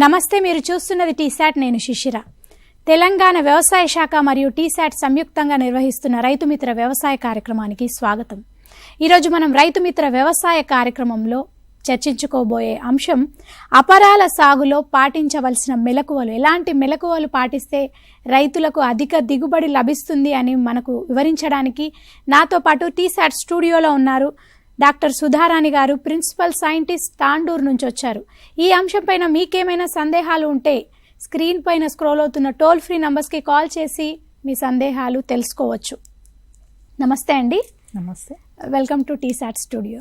నమస్తే, మీరు చూస్తున్నది టీశాట్. నేను శిశిర. తెలంగాణ వ్యవసాయ శాఖ మరియు టీశాట్ సంయుక్తంగా నిర్వహిస్తున్న రైతుమిత్ర వ్యవసాయ కార్యక్రమానికి స్వాగతం. ఈరోజు మనం రైతుమిత్ర వ్యవసాయ కార్యక్రమంలో చర్చించుకోబోయే అంశం అపరాల సాగులో పాటించవలసిన మెలకువలు. ఎలాంటి మెలకువలు పాటిస్తే రైతులకు అధిక దిగుబడి లభిస్తుంది అని మనకు వివరించడానికి నాతో పాటు టీశాట్ స్టూడియోలో ఉన్నారు డాక్టర్ సుధారాణి గారు, ప్రిన్సిపల్ సైంటిస్ట్, తాండూరు నుంచి వచ్చారు. ఈ అంశం పైన మీకేమైనా సందేహాలు ఉంటే స్క్రీన్ పైన స్క్రోల్ అవుతున్న టోల్ ఫ్రీ నంబర్స్కి కాల్ చేసి మీ సందేహాలు తెలుసుకోవచ్చు. నమస్తే అండి. నమస్తే, వెల్కమ్ టు టీశాట్ స్టూడియో.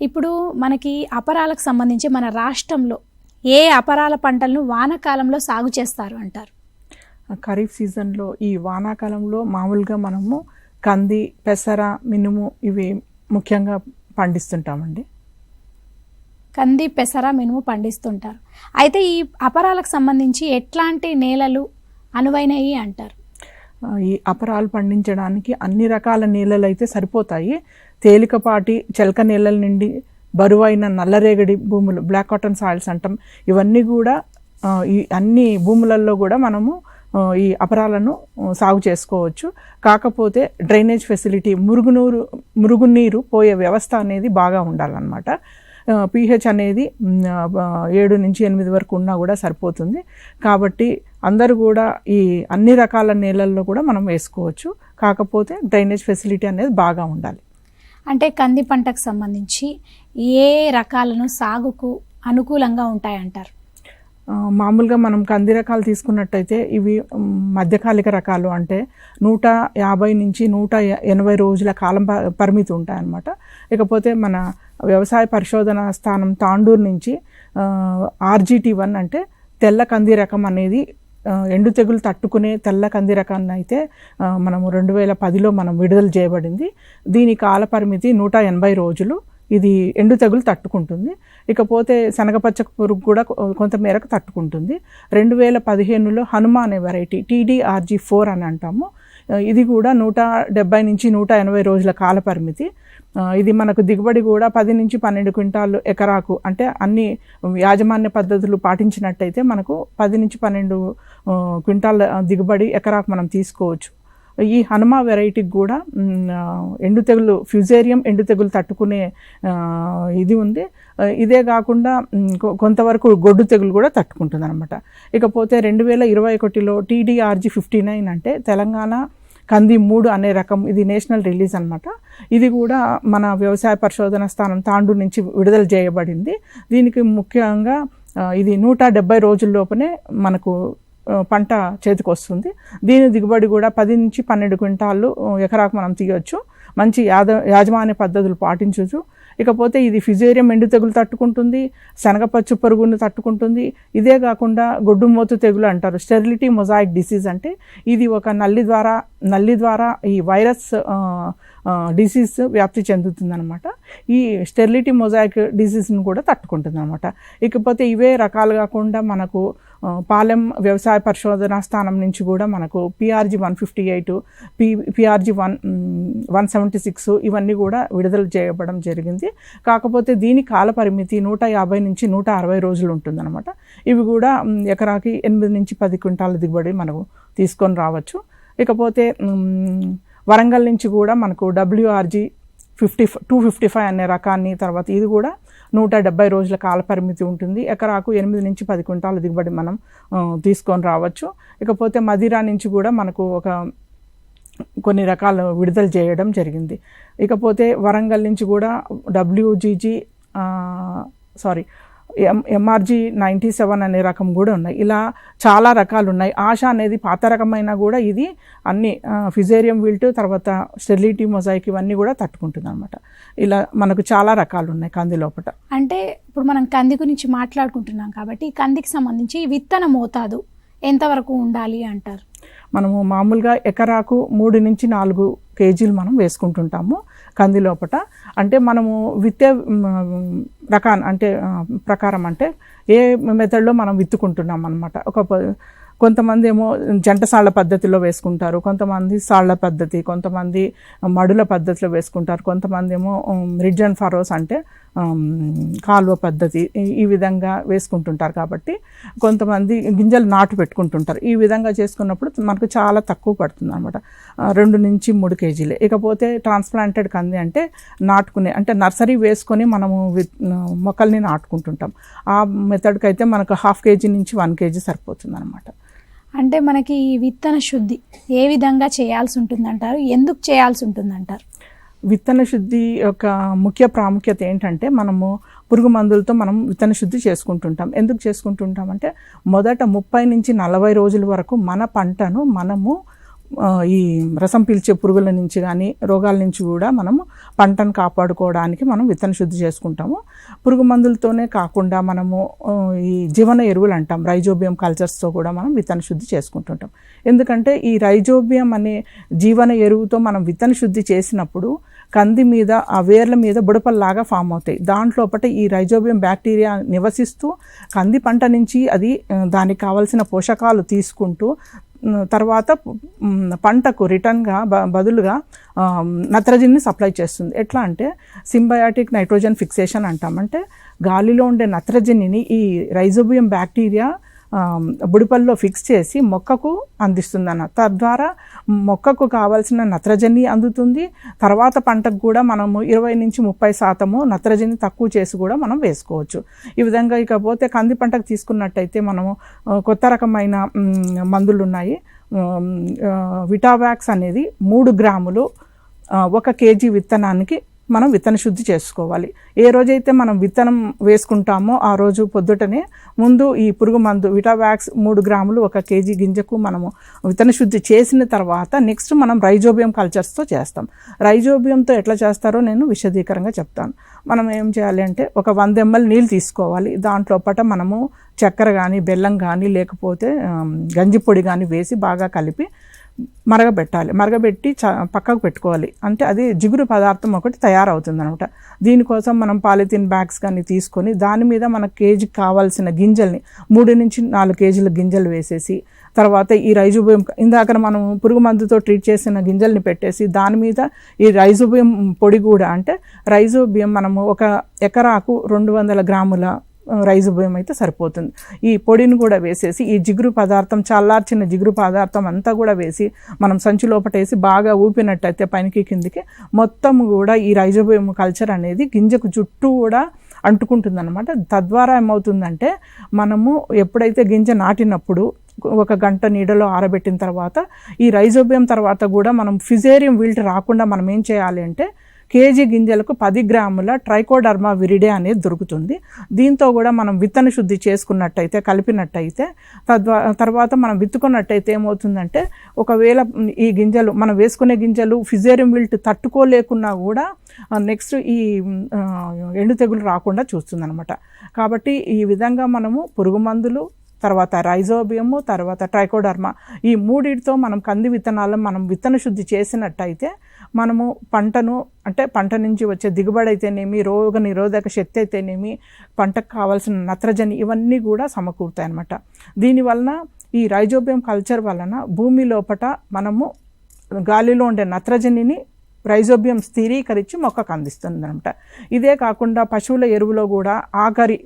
ఇప్పుడు మనకి అపరాలకు సంబంధించి మన రాష్ట్రంలో ఏ అపరాల పంటలను వానాకాలంలో సాగు చేస్తారు అంటారు? ఖరీఫ్ సీజన్లో ఈ వానాకాలంలో మామూలుగా మనము కంది, పెసర, మినుము ఇవి ముఖ్యంగా పండిస్తుంటామండి. కంది, పెసర, మినుము పండిస్తుంటారు. అయితే ఈ అపరాలకు సంబంధించి ఎట్లాంటి నేలలు అనువైనవి అంటారు? ఈ అపరాలు పండించడానికి అన్ని రకాల నేలలు అయితే సరిపోతాయి. తేలికపాటి చెలక నేలల నుండి బరువైన నల్లరేగడి భూములు, బ్లాక్ కాటన్ సాయిల్స్ అంటాం, ఇవన్నీ కూడా ఈ అన్ని భూములలో కూడా మనము ఈ అపరాలను సాగు చేసుకోవచ్చు. కాకపోతే డ్రైనేజ్ ఫెసిలిటీ, మురుగునీరు పోయే వ్యవస్థ అనేది బాగా ఉండాలన్నమాట. pH అనేది 7 నుంచి 8 వరకు ఉన్నా కూడా సరిపోతుంది. కాబట్టి అందరూ కూడా ఈ అన్ని రకాల నేలల్లో కూడా మనం వేసుకోవచ్చు. కాకపోతే డ్రైనేజ్ ఫెసిలిటీ అనేది బాగా ఉండాలి. అంటే కంది పంటకు సంబంధించి ఏ రకాలను సాగుకు అనుకూలంగా ఉంటాయంటారు? మామూలుగా మనం కంది రకాలు తీసుకున్నట్టయితే ఇవి మధ్యకాలిక రకాలు, అంటే 150 నుంచి 180 రోజుల కాలం పరిమితి ఉంటాయన్నమాట. ఇకపోతే మన వ్యవసాయ పరిశోధన స్థానం తాండూరు నుంచి RGT1 అంటే తెల్ల కంది రకం అనేది ఎండు తెగులు తట్టుకునే తెల్ల కంది రకాన్ని అయితే మనము 2010లో మనం విడుదల చేయబడింది. దీని కాల పరిమితి 180 రోజులు. ఇది ఎండు తెగులు తట్టుకుంటుంది. ఇకపోతే శనగపచ్చ పురుగు కూడా కొంత మేరకు తట్టుకుంటుంది. 2015లో హనుమ అనే వెరైటీ TDRG4 అని అంటాము. ఇది కూడా 170 నుంచి 180 రోజుల కాల పరిమితి. ఇది మనకు దిగుబడి కూడా 10 నుంచి 12 క్వింటాలు ఎకరాకు, అంటే అన్ని యాజమాన్య పద్ధతులు పాటించినట్టయితే మనకు 10 నుంచి 12 క్వింటాల దిగుబడి ఎకరాకు మనం తీసుకోవచ్చు. ఈ హనుమ వెరైటీకి కూడా ఎండు తెగులు, ఫ్యూజేరియం ఎండు తెగులు తట్టుకునే ఇది ఉంది. ఇదే కాకుండా కొంతవరకు గొడ్డు తెగులు కూడా తట్టుకుంటుంది అనమాట. ఇకపోతే 2021లో TDRG59 అంటే తెలంగాణ కంది 3 అనే రకం, ఇది నేషనల్ రిలీజ్ అనమాట. ఇది కూడా మన వ్యవసాయ పరిశోధన స్థానం తాండూరు నుంచి విడుదల చేయబడింది. దీనికి ముఖ్యంగా ఇది 170 రోజుల లోపనే మనకు పంట చేతికి వస్తుంది. దీని దిగుబడి కూడా 10 నుంచి 12 క్వింటాళ్ళు ఎకరాకు మనం తీయవచ్చు. మంచి యాజమాన్య పద్ధతులు పాటించవచ్చు. ఇకపోతే ఇది ఫిజేరియం ఎండు తెగులు తట్టుకుంటుంది, శనగపచ్చు పురుగును తట్టుకుంటుంది. ఇదే కాకుండా గొడ్డు మోతు తెగులు అంటారు, స్టెరిలిటీ మొజాయిక్ డిసీజ్. అంటే ఇది ఒక నల్లి ద్వారా ఈ వైరస్ డిసీజ్ వ్యాప్తి చెందుతుంది అనమాట. ఈ స్టెరిలిటీ మొజాయిక్ డిసీజ్ని కూడా తట్టుకుంటుంది అనమాట. ఇకపోతే ఇవే రకాలు కాకుండా మనకు పాలెం వ్యవసాయ పరిశోధనా స్థానం నుంచి కూడా మనకు PRG158, PRG176 ఇవన్నీ కూడా విడుదల చేయబడం జరిగింది. కాకపోతే దీని కాల పరిమితి 150 నుంచి 160 రోజులు ఉంటుందన్నమాట. ఇవి కూడా ఎకరాకి 8 నుంచి 10 క్వింటాల దిగుబడి మనకు తీసుకొని రావచ్చు. ఇకపోతే వరంగల్ నుంచి కూడా మనకు WRG255 అనే రకాన్ని, తర్వాత ఇది కూడా 170 రోజుల కాల పరిమితి ఉంటుంది. ఎకరాకు 8 నుంచి 10 క్వింటాల దిగుబడి మనం తీసుకొని రావచ్చు. ఇకపోతే మదిరా నుంచి కూడా మనకు కొన్ని రకాలు విడుదల చేయడం జరిగింది. ఇకపోతే వరంగల్ నుంచి కూడా MRG97 అనే రకం కూడా ఉన్నాయి. ఇలా చాలా రకాలు ఉన్నాయి. ఆశ అనేది పాత రకమైనా కూడా ఇది అన్ని ఫిజేరియం విల్ట్, తర్వాత స్టెరిలిటీ మొజాయిక్ ఇవన్నీ కూడా తట్టుకుంటుంది అనమాట. ఇలా మనకు చాలా రకాలు ఉన్నాయి కంది లోపల. అంటే ఇప్పుడు మనం కంది గురించి మాట్లాడుకుంటున్నాం కాబట్టి కందికి సంబంధించి విత్తన మోతాదు ఎంతవరకు ఉండాలి అంటారు? మనము మామూలుగా ఎకరాకు 3 నుంచి 4 కేజీలు మనం వేసుకుంటుంటాము కంది లోపల. అంటే మనము విత్తే ప్రకారం అంటే ఏ మెథడ్లో మనం విత్తుకుంటున్నాం అనమాట. ఒక కొంతమంది ఏమో జంట సాళ్ల పద్ధతిలో వేసుకుంటారు, కొంతమంది సాళ్ల పద్ధతి, కొంతమంది మడుల పద్ధతిలో వేసుకుంటారు, కొంతమంది ఏమో రిడ్జ్ అండ్ ఫరోస్ అంటే కాలువ పద్ధతి ఈ విధంగా వేసుకుంటుంటారు. కాబట్టి కొంతమంది గింజలు నాటు పెట్టుకుంటుంటారు. ఈ విధంగా చేసుకున్నప్పుడు మనకు చాలా తక్కువ పడుతుంది అనమాట, 2 నుంచి 3 కేజీలే. ఇకపోతే ట్రాన్స్ప్లాంటెడ్ కంది అంటే నాటుకునే అంటే నర్సరీ వేసుకొని మనము మొక్కల్ని నాటుకుంటుంటాం. ఆ మెథడ్కి అయితే మనకు 1/2 కేజీ నుంచి 1 కేజీ సరిపోతుంది అనమాట. అంటే మనకి ఈ విత్తన శుద్ధి ఏ విధంగా చేయాల్సి ఉంటుందంటారు, ఎందుకు చేయాల్సి ఉంటుందంటారు? విత్తన శుద్ధి యొక్క ముఖ్య ప్రాముఖ్యత ఏంటంటే మనము పురుగు మందులతో మనం విత్తన శుద్ధి చేసుకుంటుంటాం. ఎందుకు చేసుకుంటుంటాం అంటే మొదట 30 నుంచి 40 రోజుల వరకు మన పంటను మనము ఈ రసం పీల్చే పురుగుల నుంచి కానీ రోగాల నుంచి కూడా మనము పంటను కాపాడుకోవడానికి మనం విత్తన శుద్ధి చేసుకుంటాము. పురుగు మందులతోనే కాకుండా మనము ఈ జీవన ఎరువులు అంటాం, రైజోబియం కల్చర్స్తో కూడా మనం విత్తన శుద్ధి చేసుకుంటుంటాం. ఎందుకంటే ఈ రైజోబియం అనే జీవన ఎరువుతో మనం విత్తన శుద్ధి చేసినప్పుడు కంది మీద ఆ వేర్ల మీద బుడపల్లాగా ఫామ్ అవుతాయి. దాంట్లోపట ఈ రైజోబియం బ్యాక్టీరియా నివసిస్తూ కంది పంట నుంచి అది దానికి కావాల్సిన పోషకాలు తీసుకుంటూ తర్వాత పంటకు రిటర్న్గా బదులుగా నత్రజనిని సప్లై చేస్తుంది. ఎట్లా అంటే సింబయాటిక్ నైట్రోజన్ ఫిక్సేషన్ అంటాం. అంటే గాలిలో ఉండే నత్రజనిని ఈ రైజోబియం బ్యాక్టీరియా బుడిపల్లో ఫిక్స్ చేసి మొక్కకు అందిస్తుందన్న. తద్వారా మొక్కకు కావాల్సిన నత్రజని అందుతుంది. తర్వాత పంటకు కూడా మనము 20 నుంచి 30% నత్రజని తక్కువ చేసి కూడా మనం వేసుకోవచ్చు. ఈ విధంగా ఇకపోతే కంది పంటకు తీసుకున్నట్టయితే మనము కొత్త రకమైన మందులు ఉన్నాయి. విటావాక్స్ అనేది 3 గ్రాములు 1 కేజీ విత్తనానికి మనం విత్తన శుద్ధి చేసుకోవాలి. ఏ రోజైతే మనం విత్తనం వేసుకుంటామో ఆ రోజు పొద్దుటనే ముందు ఈ పురుగు మందు విటావాక్స్ 3 గ్రాములు 1 కేజీ గింజకు మనము విత్తన శుద్ధి చేసిన తర్వాత నెక్స్ట్ మనం రైజోబియం కల్చర్స్తో చేస్తాం. రైజోబియంతో ఎట్లా చేస్తారో నేను విశదీకరంగా చెప్తాను. మనం ఏం చేయాలి అంటే ఒక 100 ml నీళ్ళు తీసుకోవాలి. దాంట్లో పట మనము చక్కెర కానీ బెల్లం కానీ లేకపోతే గంజి పొడి కానీ వేసి బాగా కలిపి మరగబెట్టాలి. మరగబెట్టి పక్కకు పెట్టుకోవాలి. అంటే అది జిగురు పదార్థం ఒకటి తయారవుతుంది అనమాట. దీనికోసం మనం పాలిథిన్ బ్యాగ్స్ కానీ తీసుకొని దాని మీద మన కేజీకి కావాల్సిన గింజల్ని 3 నుంచి 4 కేజీల గింజలు వేసేసి తర్వాత ఈ రైజోబియం ఇందాక మనం పురుగు మందుతో ట్రీట్ చేసిన గింజల్ని పెట్టేసి దాని మీద ఈ రైజోబియం పొడి కూడా అంటే రైజోబియం మనము 1 ఎకరాకు 200 గ్రాముల రైజోబియం అయితే సరిపోతుంది. ఈ పొడిని కూడా వేసేసి ఈ జిగురు పదార్థం చల్లార్చిన జిగురు పదార్థం అంతా కూడా వేసి మనం సంచి లోపటేసి బాగా ఊపినట్టయితే పైకి కిందికి మొత్తం కూడా ఈ రైజోబియం కల్చర్ అనేది గింజకు చుట్టూ కూడా అంటుకుంటుందన్నమాట. తద్వారా ఏమవుతుందంటే మనము ఎప్పుడైతే గింజ నాటినప్పుడు 1 గంట నీడలో ఆరబెట్టిన తర్వాత ఈ రైజోబియం తర్వాత కూడా మనం ఫిజేరియం విల్ట్ రాకుండా మనం ఏం చేయాలి అంటే కేజీ గింజలకు 10 గ్రాముల ట్రైకోడర్మా విరిడే అనేది దొరుకుతుంది. దీంతో కూడా మనం విత్తన శుద్ధి చేసుకున్నట్టయితే కలిపినట్టయితే తర్వాత మనం విత్తుకున్నట్టయితే ఏమవుతుందంటే ఒకవేళ ఈ గింజలు మనం వేసుకునే గింజలు ఫిజేరియం విల్ట్ తట్టుకోలేకున్నా కూడా నెక్స్ట్ ఈ ఎండు తెగులు రాకుండా చూస్తుంది అనమాట. కాబట్టి ఈ విధంగా మనము పురుగు మందులు తర్వాత రైజోబియము తర్వాత ట్రైకోడర్మా ఈ 3తో మనం కంది విత్తనాలను మనం విత్తన శుద్ధి చేసినట్టయితే మనము పంటను అంటే పంట నుంచి వచ్చే దిగుబడి అయితేనేమి రోగ నిరోధక శక్తి అయితేనేమి పంటకు కావాల్సిన నత్రజని ఇవన్నీ కూడా సమకూరుతాయి అన్నమాట. దీనివలన ఈ రైజోబియం కల్చర్ వలన భూమి లోపట మనము గాలిలో ఉండే నత్రజనిని రైజోబియం స్థిరీకరించి మొక్కకు అందిస్తుంది అనమాట. ఇదే కాకుండా పశువుల ఎరువులో కూడా ఆఖరి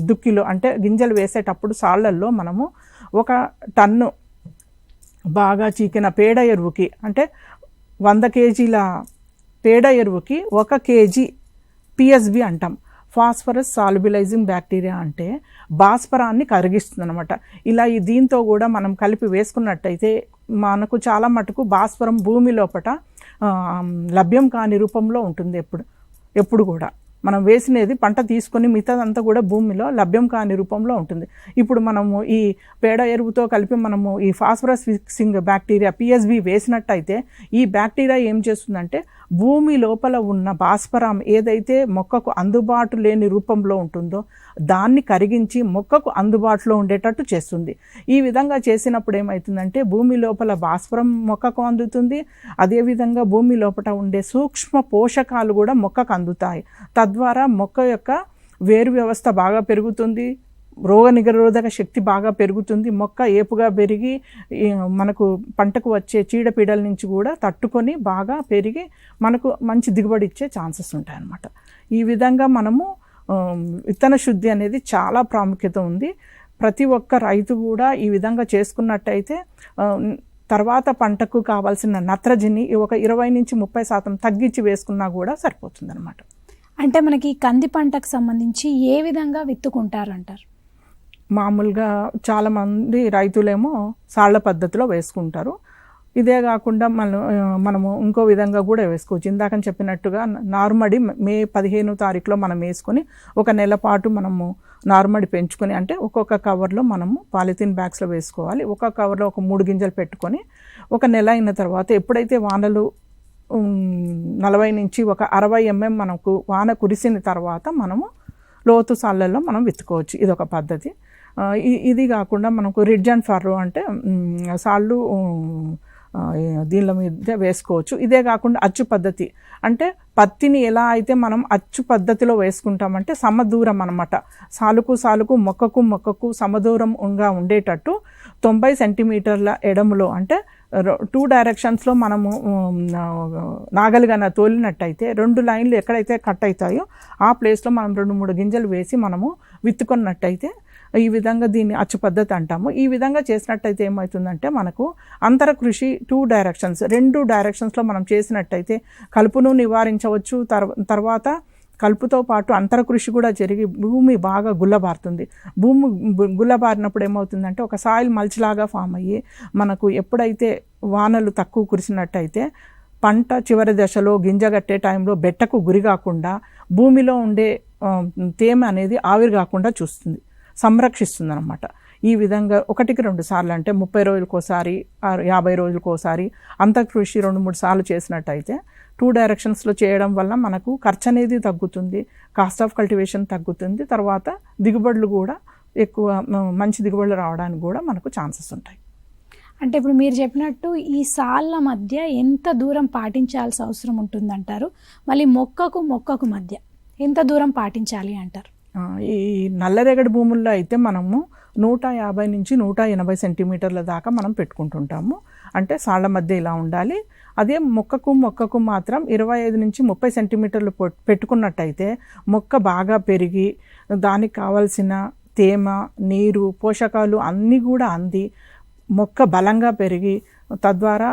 దుక్కిలో అంటే గింజలు వేసేటప్పుడు సాళ్లల్లో మనము 1 టన్ను బాగా చీకిన పేడ ఎరువుకి అంటే 100 కేజీల పేడ ఎరువుకి 1 కేజీ పిఎస్బి అంటాం, ఫాస్ఫరస్ సాల్యుబిలైజింగ్ బ్యాక్టీరియా అంటే భాస్వరాన్ని కరిగిస్తుంది అనమాట. ఇలా దీంతో కూడా మనం కలిపి వేసుకున్నట్టయితే మనకు చాలా మటుకు భాస్వరం భూమి లోపట లభ్యం కాని రూపంలో ఉంటుంది. ఎప్పుడు కూడా మనం వేసినది పంట తీసుకొని మిగతాదంతా కూడా భూమిలో లభ్యం కాని రూపంలో ఉంటుంది. ఇప్పుడు మనము ఈ పేడ ఎరువుతో కలిపి మనము ఈ ఫాస్ఫరస్ ఫిక్సింగ్ బ్యాక్టీరియా పిఎస్బి వేసినట్టయితే ఈ బ్యాక్టీరియా ఏం చేస్తుందంటే భూమి లోపల ఉన్న భాస్వరం ఏదైతే మొక్కకు అందుబాటు లేని రూపంలో ఉంటుందో దాన్ని కరిగించి మొక్కకు అందుబాటులో ఉండేటట్టు చేస్తుంది. ఈ విధంగా చేసినప్పుడు ఏమవుతుందంటే భూమి లోపల భాస్వరం మొక్కకు అందుతుంది, అదేవిధంగా భూమి లోపల ఉండే సూక్ష్మ పోషకాలు కూడా మొక్కకు అందుతాయి. తద్వారా మొక్క యొక్క వేరు వ్యవస్థ బాగా పెరుగుతుంది, రోగ నిరోధక శక్తి బాగా పెరుగుతుంది. మొక్క ఏపుగా పెరిగి మనకు పంటకు వచ్చే చీడపీడల నుంచి కూడా తట్టుకొని బాగా పెరిగి మనకు మంచి దిగుబడి ఇచ్చే ఛాన్సెస్ ఉంటాయి అన్నమాట. ఈ విధంగా మనము విత్తన శుద్ధి అనేది చాలా ప్రాముఖ్యత ఉంది. ప్రతి ఒక్క రైతు కూడా ఈ విధంగా చేసుకున్నట్టయితే తర్వాత పంటకు కావాల్సిన నత్రజని ఒక 20-30% తగ్గించి వేసుకున్నా కూడా సరిపోతుంది అనమాట. అంటే మనకి కంది పంటకు సంబంధించి ఏ విధంగా విత్తుకుంటారంటారు? మామూలుగా చాలామంది రైతులేమో సాళ్ల పద్ధతిలో వేసుకుంటారు. ఇదే కాకుండా మనము ఇంకో విధంగా కూడా వేసుకోవచ్చు. ఇందాక చెప్పినట్టుగా నారుమడి మే 15వ తారీఖులో మనం వేసుకొని ఒక నెల పాటు మనము నారుమడి పెంచుకొని, అంటే ఒక్కొక్క కవర్లో మనము పాలిథిన్ బ్యాగ్స్లో వేసుకోవాలి. ఒక కవర్లో ఒక 3 గింజలు పెట్టుకొని ఒక నెల అయిన తర్వాత ఎప్పుడైతే వానలు 40 నుంచి ఒక 60 mm మనకు వాన కురిసిన తర్వాత మనము లోతు సాళ్ళల్లో మనం విత్తుకోవచ్చు. ఇదొక పద్ధతి. ఇది కాకుండా మనకు రిడ్జ్ అండ్ ఫర్రో అంటే సాళ్ళు దీనిల మీద వేసుకోవచ్చు. ఇదే కాకుండా అచ్చు పద్ధతి అంటే పత్తిని ఎలా అయితే మనం అచ్చు పద్ధతిలో వేసుకుంటామంటే సమదూరం అనమాట. సాలుకు మొక్కకు సమదూరంగా ఉండేటట్టు 90 సెంటీమీటర్ల ఎడములో, అంటే 2 డైరెక్షన్స్లో మనము నాగలిగా తోలినట్టయితే 2 లైన్లు ఎక్కడైతే కట్ అవుతాయో ఆ ప్లేస్లో మనం 2-3 గింజలు వేసి మనము విత్తుకున్నట్టయితే ఈ విధంగా దీన్ని అచ్చు పద్ధతి అంటాము. ఈ విధంగా చేసినట్టయితే ఏమవుతుందంటే మనకు అంతర కృషి 2 డైరెక్షన్స్లో మనం చేసినట్టయితే కలుపును నివారించవచ్చు. తర్వాత కలుపుతో పాటు అంతర కృషి కూడా జరిగి భూమి బాగా గుల్లబారుతుంది. భూమి గుల్లబారినప్పుడు ఏమవుతుందంటే ఒక సాయిల్ మల్చిలాగా ఫామ్ అయ్యి మనకు ఎప్పుడైతే వానలు తక్కువ కురిసినట్టయితే పంట చివరి దశలో గింజగట్టే టైంలో బెట్టకు గురి కాకుండా భూమిలో ఉండే తేమ అనేది ఆవిరి కాకుండా చూస్తుంది, సంరక్షిస్తుంది అన్నమాట. ఈ విధంగా 1-2 సార్లు, అంటే 30 రోజులకోసారి 50 రోజులకోసారి అంతర్కృషి 2-3 సార్లు చేసినట్టయితే 2 డైరెక్షన్స్లో చేయడం వల్ల మనకు ఖర్చు అనేది తగ్గుతుంది, కాస్ట్ ఆఫ్ కల్టివేషన్ తగ్గుతుంది. తర్వాత దిగుబడులు కూడా ఎక్కువ మంచి దిగుబడులు రావడానికి కూడా మనకు ఛాన్సెస్ ఉంటాయి. అంటే ఇప్పుడు మీరు చెప్పినట్టు ఈ సాళ్ళ మధ్య ఎంత దూరం పాటించాల్సిన అవసరం ఉంటుందంటారు? మళ్ళీ మొక్కకు మధ్య ఎంత దూరం పాటించాలి అంటారు? ఈ నల్లరేగడి భూముల్లో అయితే మనము 150 నుంచి 180 సెంటీమీటర్ల దాకా మనం పెట్టుకుంటుంటాము. అంటే సాళ్ల మధ్య ఇలా ఉండాలి. అదే మొక్కకు మాత్రం 25 నుంచి 30 సెంటీమీటర్లు పెట్టుకున్నట్టయితే మొక్క బాగా పెరిగి దానికి కావలసిన తేమ, నీరు, పోషకాలు అన్నీ కూడా అంది మొక్క బలంగా పెరిగి తద్వారా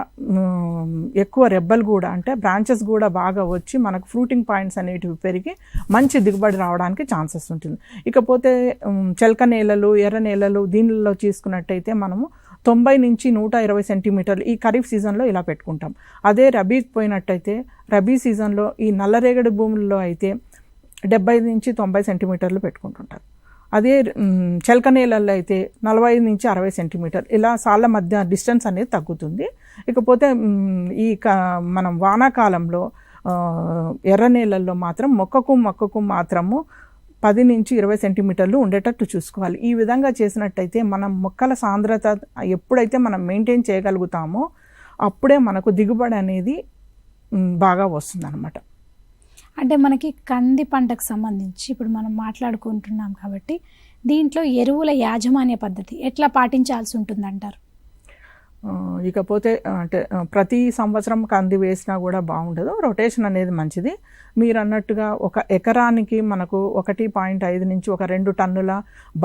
ఎక్కువ రెబ్బలు కూడా, అంటే బ్రాంచెస్ కూడా బాగా వచ్చి మనకు ఫ్రూటింగ్ పాయింట్స్ అనేటివి పెరిగి మంచి దిగుబడి రావడానికి ఛాన్సెస్ ఉంటుంది. ఇకపోతే చెలక నేలలు, ఎర్ర నేలలు దీనిలో తీసుకున్నట్టయితే మనము 90 నుంచి 120 సెంటీమీటర్లు ఈ ఖరీఫ్ సీజన్లో ఇలా పెట్టుకుంటాం. అదే రబీకి పోయినట్టయితే రబీ సీజన్లో ఈ నల్లరేగడి భూముల్లో అయితే 70 నుంచి 90 సెంటీమీటర్లు పెట్టుకుంటుంటారు. అదే చెలక నేలల్లో అయితే 45 నుంచి 60 సెంటీమీటర్ ఇలా సాళ్ళ మధ్య డిస్టెన్స్ అనేది తగ్గుతుంది. ఇకపోతే మనం వానాకాలంలో ఎర్ర నేలల్లో మాత్రం మొక్కకు మాత్రము 10 నుంచి 20 సెంటీమీటర్లు ఉండేటట్టు చూసుకోవాలి. ఈ విధంగా చేసినట్టయితే మనం మొక్కల సాంద్రత ఎప్పుడైతే మనం మెయింటైన్ చేయగలుగుతామో అప్పుడే మనకు దిగుబడి అనేది బాగా వస్తుంది అన్నమాట. అంటే మనకి కంది పంటకు సంబంధించి ఇప్పుడు మనం మాట్లాడుకుంటున్నాం కాబట్టి దీంట్లో ఎరువుల యాజమాన్య పద్ధతి ఎట్లా పాటించాల్సి ఉంటుందంటారు? ఇకపోతే అంటే ప్రతి సంవత్సరం కంది వేసినా కూడా బాగుండదు, రొటేషన్ అనేది మంచిది. మీరు అన్నట్టుగా ఒక ఎకరానికి మనకు 1.5 నుంచి 2 టన్నుల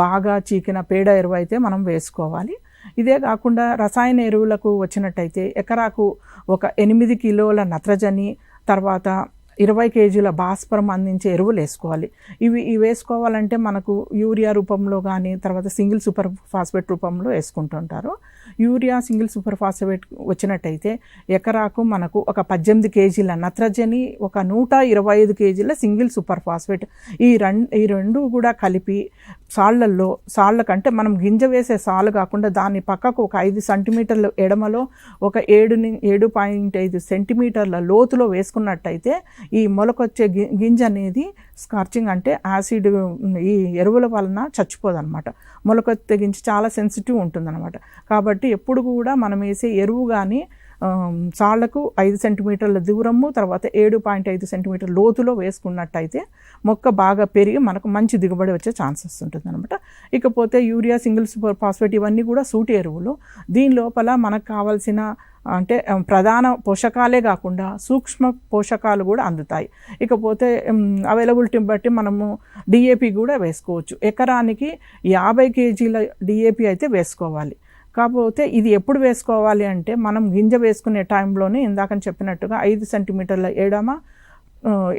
బాగా చీకిన పేడ ఎరువు అయితే మనం వేసుకోవాలి. ఇదే కాకుండా రసాయన ఎరువులకు వచ్చినట్టయితే ఎకరాకు 8 కిలోల నత్రజని, తర్వాత 20 కేజీల భాస్వరం అందించే ఎరువులు వేసుకోవాలి. ఇవి వేసుకోవాలంటే మనకు యూరియా రూపంలో కానీ తర్వాత సింగిల్ సూపర్ ఫాస్ఫేట్ రూపంలో వేసుకుంటుంటారు. యూరియా సింగిల్ సూపర్ ఫాస్ఫేట్ వచ్చినట్టయితే ఎకరాకు మనకు 18 కేజీల నత్రజని, 125 కేజీల సింగిల్ సూపర్ ఫాస్ఫేట్ ఈ రెండు కూడా కలిపి సాళ్ళ కంటే మనం గింజ వేసే సాలు కాకుండా దాని పక్కకు 5 సెంటీమీటర్ల ఎడమలో 7.5 సెంటీమీటర్ల లోతులో వేసుకున్నట్టయితే ఈ మొలకొచ్చే గింజ అనేది స్కార్చింగ్ అంటే యాసిడ్ ఈ ఎరువుల వలన చచ్చిపోదన్నమాట. మొలకొచ్చే గింజ చాలా సెన్సిటివ్ ఉంటుందన్నమాట. కాబట్టి ఎప్పుడు కూడా మనం వేసే ఎరువు కానీ సాళ్లకు 5 సెంటీమీటర్ల దూరము, తర్వాత 7.5 సెంటీమీటర్ లోతులో వేసుకున్నట్టయితే మొక్క బాగా పెరిగి మనకు మంచి దిగుబడి వచ్చే ఛాన్సెస్ ఉంటుంది అనమాట. ఇకపోతే యూరియా, సింగిల్ సూపర్ ఫాస్ఫేట్ ఇవన్నీ కూడా సూటి ఎరువులు. దీని లోపల మనకు కావాల్సిన అంటే ప్రధాన పోషకాలే కాకుండా సూక్ష్మ పోషకాలు కూడా అందుతాయి. ఇకపోతే అవైలబిలిటీని బట్టి మనము డిఏపి కూడా వేసుకోవచ్చు. ఎకరానికి 50 కేజీల డిఏపి అయితే వేసుకోవాలి. కాకపోతే ఇది ఎప్పుడు వేసుకోవాలి అంటే మనం గింజ వేసుకునే టైంలోనే ఇందాక చెప్పినట్టుగా 5 సెంటీమీటర్ల ఎడమ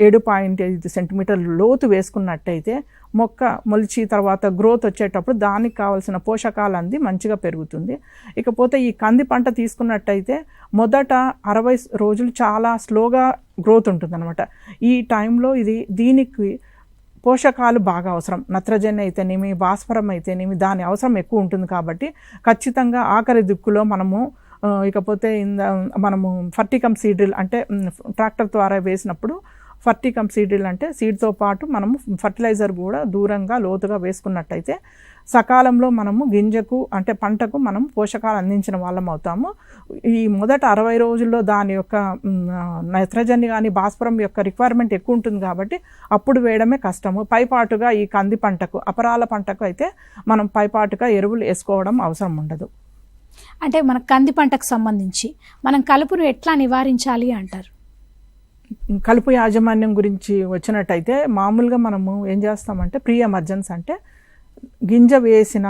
7.5 సెంటీమీటర్ల లోతు వేసుకున్నట్టయితే మొక్క మొలిచి తర్వాత గ్రోత్ వచ్చేటప్పుడు దానికి కావాల్సిన పోషకాలు అంది మంచిగా పెరుగుతుంది. ఇకపోతే ఈ కంది పంట తీసుకున్నట్టయితే మొదట 60 రోజులు చాలా స్లోగా గ్రోత్ ఉంటుందన్నమాట. ఈ టైంలో దీనికి పోషకాలు బాగా అవసరం. నత్రజని అయితేనేమి, భాస్వరం అయితేనేమి దాని అవసరం ఎక్కువ ఉంటుంది. కాబట్టి ఖచ్చితంగా ఆఖరి దిక్కులో ఇకపోతే మనము ఫర్టికమ్ సీడ్రిల్ అంటే ట్రాక్టర్ ద్వారా వేసినప్పుడు ఫర్టికమ్ సీడ్రిల్ అంటే సీడ్తో పాటు మనము ఫర్టిలైజర్ కూడా దూరంగా లోతుగా వేసుకున్నట్టయితే సకాలంలో మనము గింజకు అంటే పంటకు మనం పోషకాలు అందించిన వాళ్ళం అవుతాము. ఈ మొదట 60 రోజుల్లో దాని యొక్క నైట్రోజన్ కానీ భాస్వరం యొక్క రిక్వైర్మెంట్ ఎక్కువ ఉంటుంది కాబట్టి అప్పుడు వేయడమే కష్టము. పైపాటుగా ఈ కంది పంటకు, అపరాల పంటకు అయితే మనం పైపాటుగా ఎరువులు వేసుకోవడం అవసరం ఉండదు. అంటే మన కంది పంటకు సంబంధించి మనం కలుపును ఎట్లా నివారించాలి అంటారు? కలుపు యాజమాన్యం గురించి వచ్చినట్టయితే మామూలుగా మనము ఏం చేస్తామంటే ప్రీ ఎమర్జెన్స్ అంటే గింజ వేసిన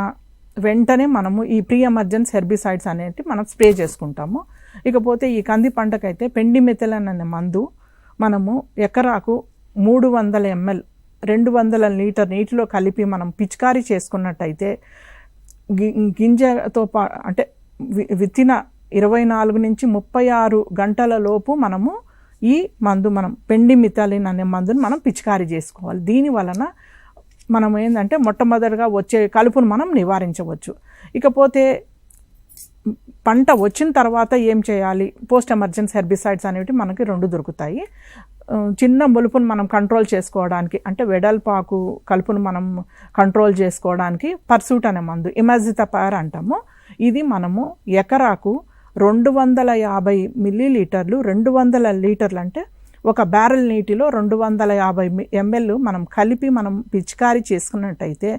వెంటనే మనము ఈ ప్రీ ఎమర్జెన్స్ హెర్బిసైడ్స్ అనేవి మనం స్ప్రే చేసుకుంటాము. ఇకపోతే ఈ కంది పంటకైతే పెండిమెథిలిన్ అనే మందు మనము ఎకరాకు 300 ml 200 లీటర్ నీటిలో కలిపి మనం పిచికారీ చేసుకున్నట్టయితే గింజతో అంటే విత్తిన 24 నుంచి 36 గంటల లోపు మనము ఈ మందు మనం పెండిమెథిలిన్ అనే మందుని మనం పిచికారీ చేసుకోవాలి. దీని వలన మనం ఏంటంటే మొట్టమొదటిగా వచ్చే కలుపును మనం నివారించవచ్చు. ఇకపోతే పంట వచ్చిన తర్వాత ఏం చేయాలి? పోస్ట్ ఎమర్జెన్స్ హెర్బిసైడ్స్ అనేవి మనకి 2 దొరుకుతాయి. చిన్న మొలుపును మనం కంట్రోల్ చేసుకోవడానికి అంటే వెడల్పాకు కలుపును మనం కంట్రోల్ చేసుకోవడానికి పర్సూట్ అనే మందు ఇమాజితపైర్ అంటాము. ఇది మనము ఎకరాకు 250 మిల్లీలీటర్లు 200 లీటర్లు అంటే ఒక బ్యారెల్ నీటిలో 250 ml మనం కలిపి మనం పిచికారీ చేసుకున్నట్టయితే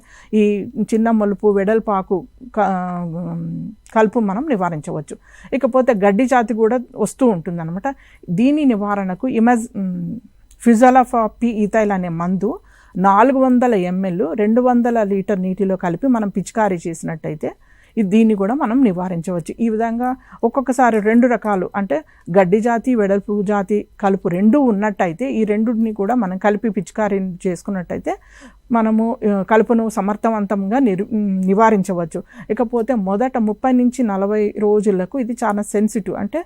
ఈ చిన్న మొలుపు వెడల్పాకు కలుపు మనం నివారించవచ్చు. ఇకపోతే గడ్డి జాతి కూడా వస్తూ ఉంటుంది అనమాట. దీని నివారణకు ఫిజాలఫాపి ఈథైల్ అనే మందు 400 ml 200 లీటర్ నీటిలో కలిపి మనం పిచికారీ చేసినట్టయితే దీన్ని కూడా మనం నివారించవచ్చు. ఈ విధంగా ఒక్కొక్కసారి 2 రకాలు అంటే గడ్డి జాతి, వెడల్పు జాతి కలుపు 2 ఉన్నట్టయితే ఈ రెండుని కూడా మనం కలిపి పిచికారీ చేసుకున్నట్టయితే మనము కలుపును సమర్థవంతంగా నివారించవచ్చు. ఇకపోతే మొదట 30 నుంచి 40 రోజులకు ఇది చాలా సెన్సిటివ్ అంటే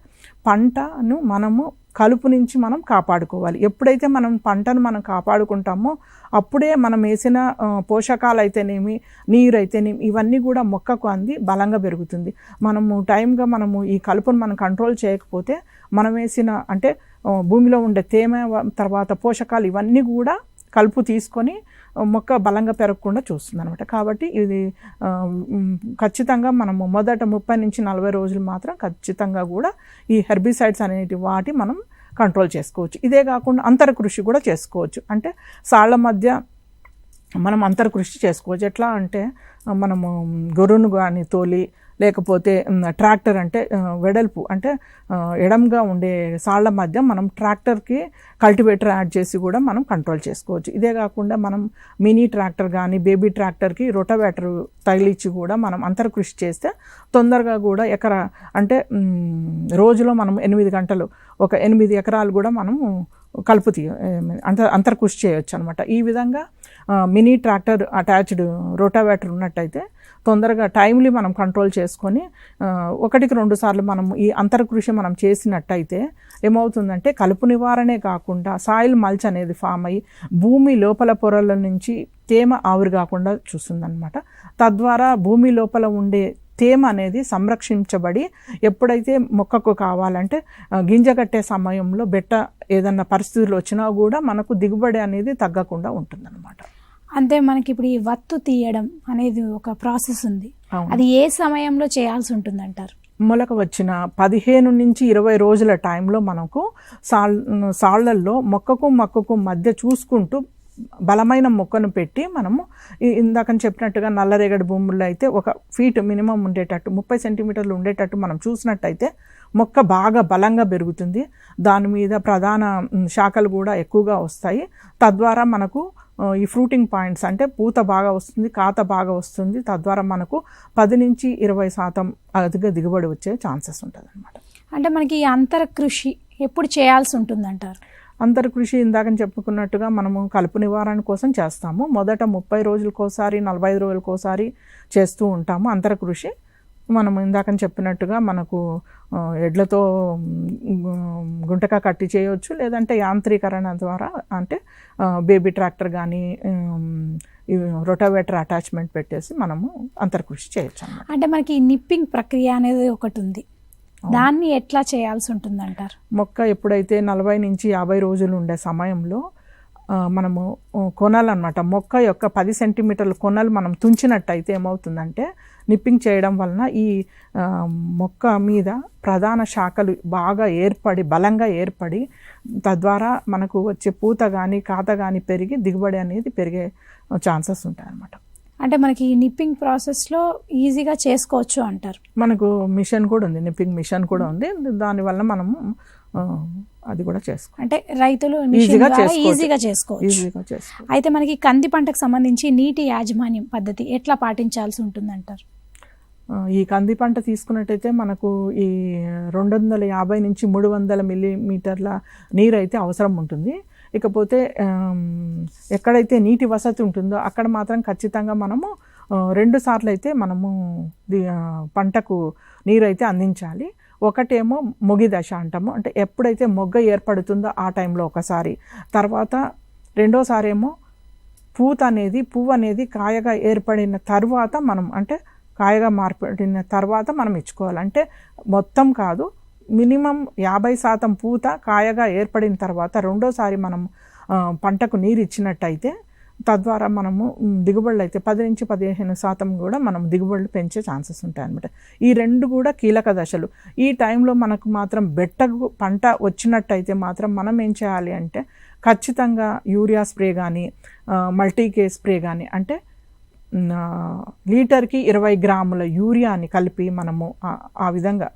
పంటను మనము కలుపు నుంచి మనం కాపాడుకోవాలి. ఎప్పుడైతే మనం పంటను మనం కాపాడుకుంటామో అప్పుడే మనం వేసిన పోషకాలు అయితేనేమి, నీరు అయితేనేమి ఇవన్నీ కూడా మొక్కకు అంది బలంగా పెరుగుతుంది. మనము టైంగా మనము ఈ కలుపును మనం కంట్రోల్ చేయకపోతే మనం వేసిన అంటే భూమిలో ఉండే తేమ తర్వాత పోషకాలు ఇవన్నీ కూడా కలుపు తీసుకొని మొక్క బలంగా పెరగకుండా చూస్తుంది అనమాట. కాబట్టి ఇది ఖచ్చితంగా మనము మొదట 30 నుంచి 40 రోజులు మాత్రం ఖచ్చితంగా కూడా ఈ హెర్బిసైడ్స్ అనేటి వాటి మనం కంట్రోల్ చేసుకోవచ్చు. ఇదే కాకుండా అంతరకృషి కూడా చేసుకోవచ్చు. అంటే సాళ్ల మధ్య మనం అంతరకృషి చేసుకోవచ్చు. ఎట్లా అంటే మనము గొర్రును కానీ తోలి లేకపోతే ట్రాక్టర్ అంటే వెడల్పు అంటే ఎడంగా ఉండే సాళ్ల మధ్య మనం ట్రాక్టర్కి కల్టివేటర్ యాడ్ చేసి కూడా మనం కంట్రోల్ చేసుకోవచ్చు. ఇదే కాకుండా మనం మినీ ట్రాక్టర్ కానీ బేబీ ట్రాక్టర్కి రొటవేటర్ తగిలిచ్చి కూడా మనం అంతర్కృషి చేస్తే తొందరగా కూడా అంటే రోజులో మనం 8 గంటలు ఒక 8 ఎకరాలు కూడా మనము కలుపు అంతర్కృషి చేయవచ్చు అనమాట. ఈ విధంగా మినీ ట్రాక్టర్ అటాచ్డ్ రోటావేటర్ ఉన్నట్టయితే తొందరగా టైమ్లీ మనం కంట్రోల్ చేసుకొని 1-2 సార్లు మనం ఈ అంతర్కృషి మనం చేసినట్టయితే ఏమవుతుందంటే కలుపు నివారణే కాకుండా సాయిల్ మల్చ్ అనేది ఫామ్ అయ్యి భూమి లోపల పొరల నుంచి తేమ ఆవిరి కాకుండా చూస్తుందన్నమాట. తద్వారా భూమి లోపల ఉండే తేమ అనేది సంరక్షించబడి ఎప్పుడైతే మొక్కకు కావాలంటే గింజ కట్టే సమయంలో ఏదన్నా పరిస్థితులు వచ్చినా కూడా మనకు దిగుబడి అనేది తగ్గకుండా ఉంటుందన్నమాట. అంటే మనకి ఇప్పుడు ఈ వత్తు తీయడం అనేది ఒక ప్రాసెస్ ఉంది. అది ఏ సమయంలో చేయాల్సి ఉంటుందంటారు? మొలక వచ్చిన 15 నుంచి 20 రోజుల టైంలో మనకు సాళ్ళల్లో మొక్కకు మధ్య చూసుకుంటూ బలమైన మొక్కను పెట్టి మనము ఇందాక చెప్పినట్టుగా నల్లరేగడి భూముల్లో అయితే 1 ఫీట్ మినిమం ఉండేటట్టు 30 సెంటీమీటర్లు ఉండేటట్టు మనం చూసినట్టయితే మొక్క బాగా బలంగా పెరుగుతుంది. దాని మీద ప్రధాన శాఖలు కూడా ఎక్కువగా వస్తాయి. తద్వారా మనకు ఈ ఫ్రూటింగ్ పాయింట్స్ అంటే పూత బాగా వస్తుంది, కాత బాగా వస్తుంది. తద్వారా మనకు 10 నుంచి 20% అధిక దిగుబడి వచ్చే ఛాన్సెస్ ఉంటుంది అనమాట. అంటే మనకి ఈ అంతర కృషి ఎప్పుడు చేయాల్సి ఉంటుందంటారు? అంతర కృషి ఇందాక చెప్పుకున్నట్టుగా మనము కలుపు నివారణ కోసం చేస్తాము. మొదట 30 రోజులకోసారి 45 రోజులకోసారి చేస్తూ ఉంటాము అంతర కృషి. మనం ఇందాక చెప్పినట్టుగా మనకు ఎడ్లతో గుంటక కట్టి చేయవచ్చు, లేదంటే యాంత్రీకరణ ద్వారా అంటే బేబీ ట్రాక్టర్ కానీ రొటావేటర్ అటాచ్మెంట్ పెట్టేసి మనము అంతర్కృషి చేయొచ్చు అన్నమాట. అంటే మనకి నిప్పింగ్ ప్రక్రియ అనేది ఒకటి ఉంది, దాన్ని ఎట్లా చేయాల్సి ఉంటుందంటారు? మొక్క ఎప్పుడైతే 40 నుంచి 50 రోజులు ఉండే సమయంలో మనము కొనలు అనమాట, మొక్క యొక్క 10 సెంటీమీటర్ల కొనలు మనం తుంచినట్టయితే ఏమవుతుందంటే నిప్పింగ్ చేయడం వలన ఈ మొక్క మీద ప్రధాన శాఖలు బాగా బలంగా ఏర్పడి తద్వారా మనకు వచ్చే పూత కానీ కాత కానీ పెరిగి దిగుబడి అనేది పెరిగే ఛాన్సెస్ ఉంటాయి అన్నమాట. అంటే మనకి ఈ నిప్పింగ్ ప్రాసెస్లో ఈజీగా చేసుకోవచ్చు అంటారు? మనకు మిషన్ కూడా ఉంది, నిప్పింగ్ మిషన్ కూడా ఉంది. దానివల్ల మనము అది కూడా చేసుకోవచ్చు. అంటే రైతులు ఈజీగా చేసుకోవచ్చు. అయితే మనకి కంది పంటకు సంబంధించి నీటి యాజమాన్యం పద్ధతి ఎట్లా పాటించాల్సి ఉంటుందంటారు? ఈ కంది పంట తీసుకున్నట్టయితే మనకు ఈ 250 నుంచి 300 మిల్లీమీటర్ల నీరు అయితే అవసరం ఉంటుంది. ఇకపోతే ఎక్కడైతే నీటి వసతి ఉంటుందో అక్కడ మాత్రం ఖచ్చితంగా మనము 2 సార్లు అయితే మనము పంటకు నీరు అయితే అందించాలి. ఒకటేమో మొగి దశ అంటాము, అంటే ఎప్పుడైతే మొగ్గ ఏర్పడుతుందో ఆ టైంలో ఒకసారి, తర్వాత రెండోసారి ఏమో పువ్వు అనేది కాయగా ఏర్పడిన తర్వాత మనం అంటే కాయగా మార్పడిన తర్వాత మనం ఇచ్చుకోవాలి. అంటే మొత్తం కాదు, మినిమం 50% పూత కాయగా ఏర్పడిన తర్వాత రెండోసారి మనం పంటకు నీరు ఇచ్చినట్టయితే తద్వారా మనము దిగుబడులు అయితే 10 నుంచి 15% కూడా మనం దిగుబడులు పెంచే ఛాన్సెస్ ఉంటాయి అన్నమాట. ఈ 2 కూడా కీలక దశలు. ఈ టైంలో మనకు మాత్రం బెట్టకు పంట వచ్చినట్టయితే మాత్రం మనం ఏం చేయాలి అంటే ఖచ్చితంగా యూరియా స్ప్రే కానీ మల్టీకే స్ప్రే కానీ అంటే లీటర్కి 20 గ్రాముల యూరియాని కలిపి మనము ఆ విధంగా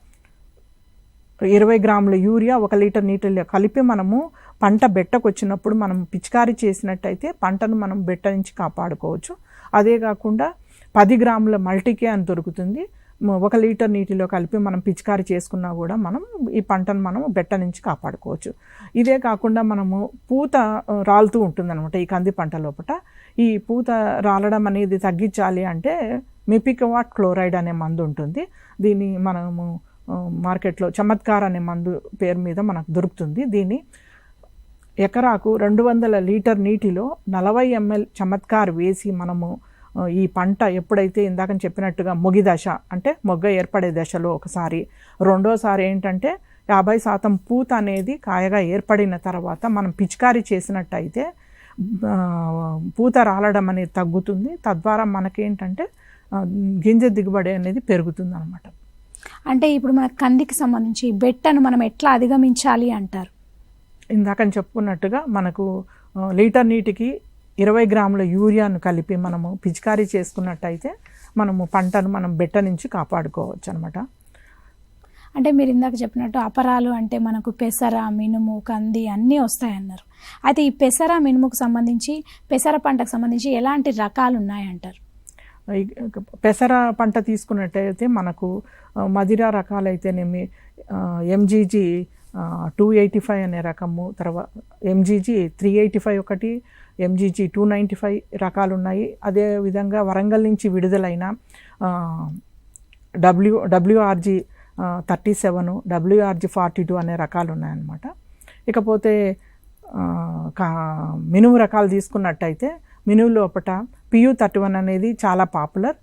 20 గ్రాముల యూరియా 1 లీటర్ నీటిలో కలిపి మనము పంట బెట్టకు వచ్చినప్పుడు మనం పిచికారీ చేసినట్టయితే పంటను మనం బెట్ట నుంచి కాపాడుకోవచ్చు. అదే కాకుండా 10 గ్రాముల మల్టీకే అని దొరుకుతుంది, 1 లీటర్ నీటిలో కలిపి మనం పిచికారీ చేసుకున్నా కూడా మనం ఈ పంటను మనం బెట్ట నుంచి కాపాడుకోవచ్చు. ఇదే కాకుండా మనము పూత రాలుతూ ఉంటుంది అనమాట ఈ కంది పంట లోపల. ఈ పూత రాలడం అనేది తగ్గించాలి అంటే మిపికవాట్ క్లోరైడ్ అనే మందు ఉంటుంది. దీన్ని మనము మార్కెట్లో చమత్కార్ అనే మందు పేరు మీద మనకు దొరుకుతుంది. దీన్ని ఎకరాకు 200 లీటర్ నీటిలో 40 ml చమత్కార్ వేసి మనము ఈ పంట ఎప్పుడైతే ఇందాక చెప్పినట్టుగా మొగి దశ అంటే మొగ్గ ఏర్పడే దశలో ఒకసారి, రెండోసారి ఏంటంటే 50% పూత అనేది కాయగా ఏర్పడిన తర్వాత మనం పిచికారీ చేసినట్టయితే పూత రాలడం అనేది తగ్గుతుంది. తద్వారా మనకేంటంటే గింజ దిగుబడి అనేది పెరుగుతుంది అన్నమాట. అంటే ఇప్పుడు మన కందికి సంబంధించి బెట్టను మనం ఎట్లా అధిగమించాలి అంటారు? ఇందాక చెప్పుకున్నట్టుగా మనకు లీటర్ నీటికి 20 గ్రాముల యూరియాను కలిపి మనము పిచికారీ చేసుకున్నట్టయితే మనము పంటను మనం బెట్ట నుంచి కాపాడుకోవచ్చు అనమాట. అంటే మీరు ఇందాక చెప్పినట్టు అపరాలు అంటే మనకు పెసర, మినుము, కంది అన్నీ వస్తాయన్నారు. అయితే ఈ పెసర, మినుముకు సంబంధించి పెసర పంటకు సంబంధించి ఎలాంటి రకాలు ఉన్నాయంటారు? పెసర పంట తీసుకున్నట్టయితే మనకు మదిరా రకాలైతేనేమి ఎంజీజీ 285 అనే రకము, తర్వాత ఎంజీజీ 385 ఒకటి, ఎంజీజీ 295 రకాలు ఉన్నాయి. అదేవిధంగా వరంగల్ నుంచి విడుదలైన డబ్ల్యూఆర్జీ 37, డబ్ల్యూఆర్జీ 42 అనే రకాలు ఉన్నాయన్నమాట. ఇకపోతే మినుము రకాలు తీసుకున్నట్టయితే మినుము లోపల PU31 అనేది చాలా పాపులర్.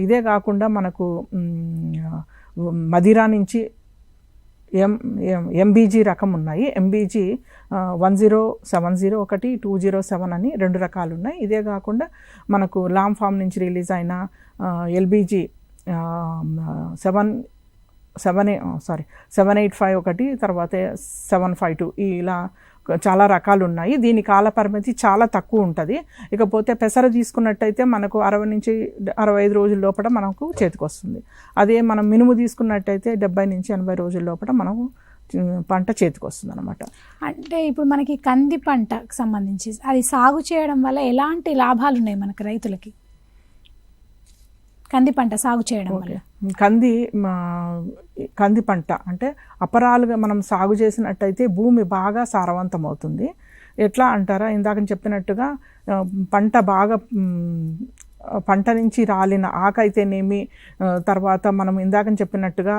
ఇదే కాకుండా మనకు మదిరా నుంచి ఎంబీజీ రకం ఉన్నాయి. ఎంబీజీ 1070 ఒకటి, 207 అని 2 రకాలు ఉన్నాయి. ఇదే కాకుండా మనకు లామ్ ఫామ్ నుంచి రిలీజ్ అయిన LBG 785 ఒకటి, తర్వాత 752 ఇలా చాలా రకాలు ఉన్నాయి. దీని కాల పరిమితి చాలా తక్కువ ఉంటుంది. ఇకపోతే పెసర తీసుకున్నట్టయితే మనకు 60 నుంచి 65 రోజుల లోపల మనకు చేతికి వస్తుంది. అదే మనం మినుము తీసుకున్నట్టయితే 70 నుంచి 80 రోజుల లోపల మనకు పంట చేతికి వస్తుంది అనమాట. అంటే ఇప్పుడు మనకి కంది పంటకు సంబంధించి అది సాగు చేయడం వల్ల ఎలాంటి లాభాలు ఉన్నాయి మనకు రైతులకి? కంది పంట సాగు చేయడం వల్ల కంది పంట అంటే అపరాలుగా మనం సాగు చేసినట్టయితే భూమి బాగా సారవంతం అవుతుంది. ఎట్లా అంటారా, ఇందాక చెప్పినట్టుగా పంట నుంచి రాలిన ఆకైతేనేమి, తర్వాత మనం ఇందాక చెప్పినట్టుగా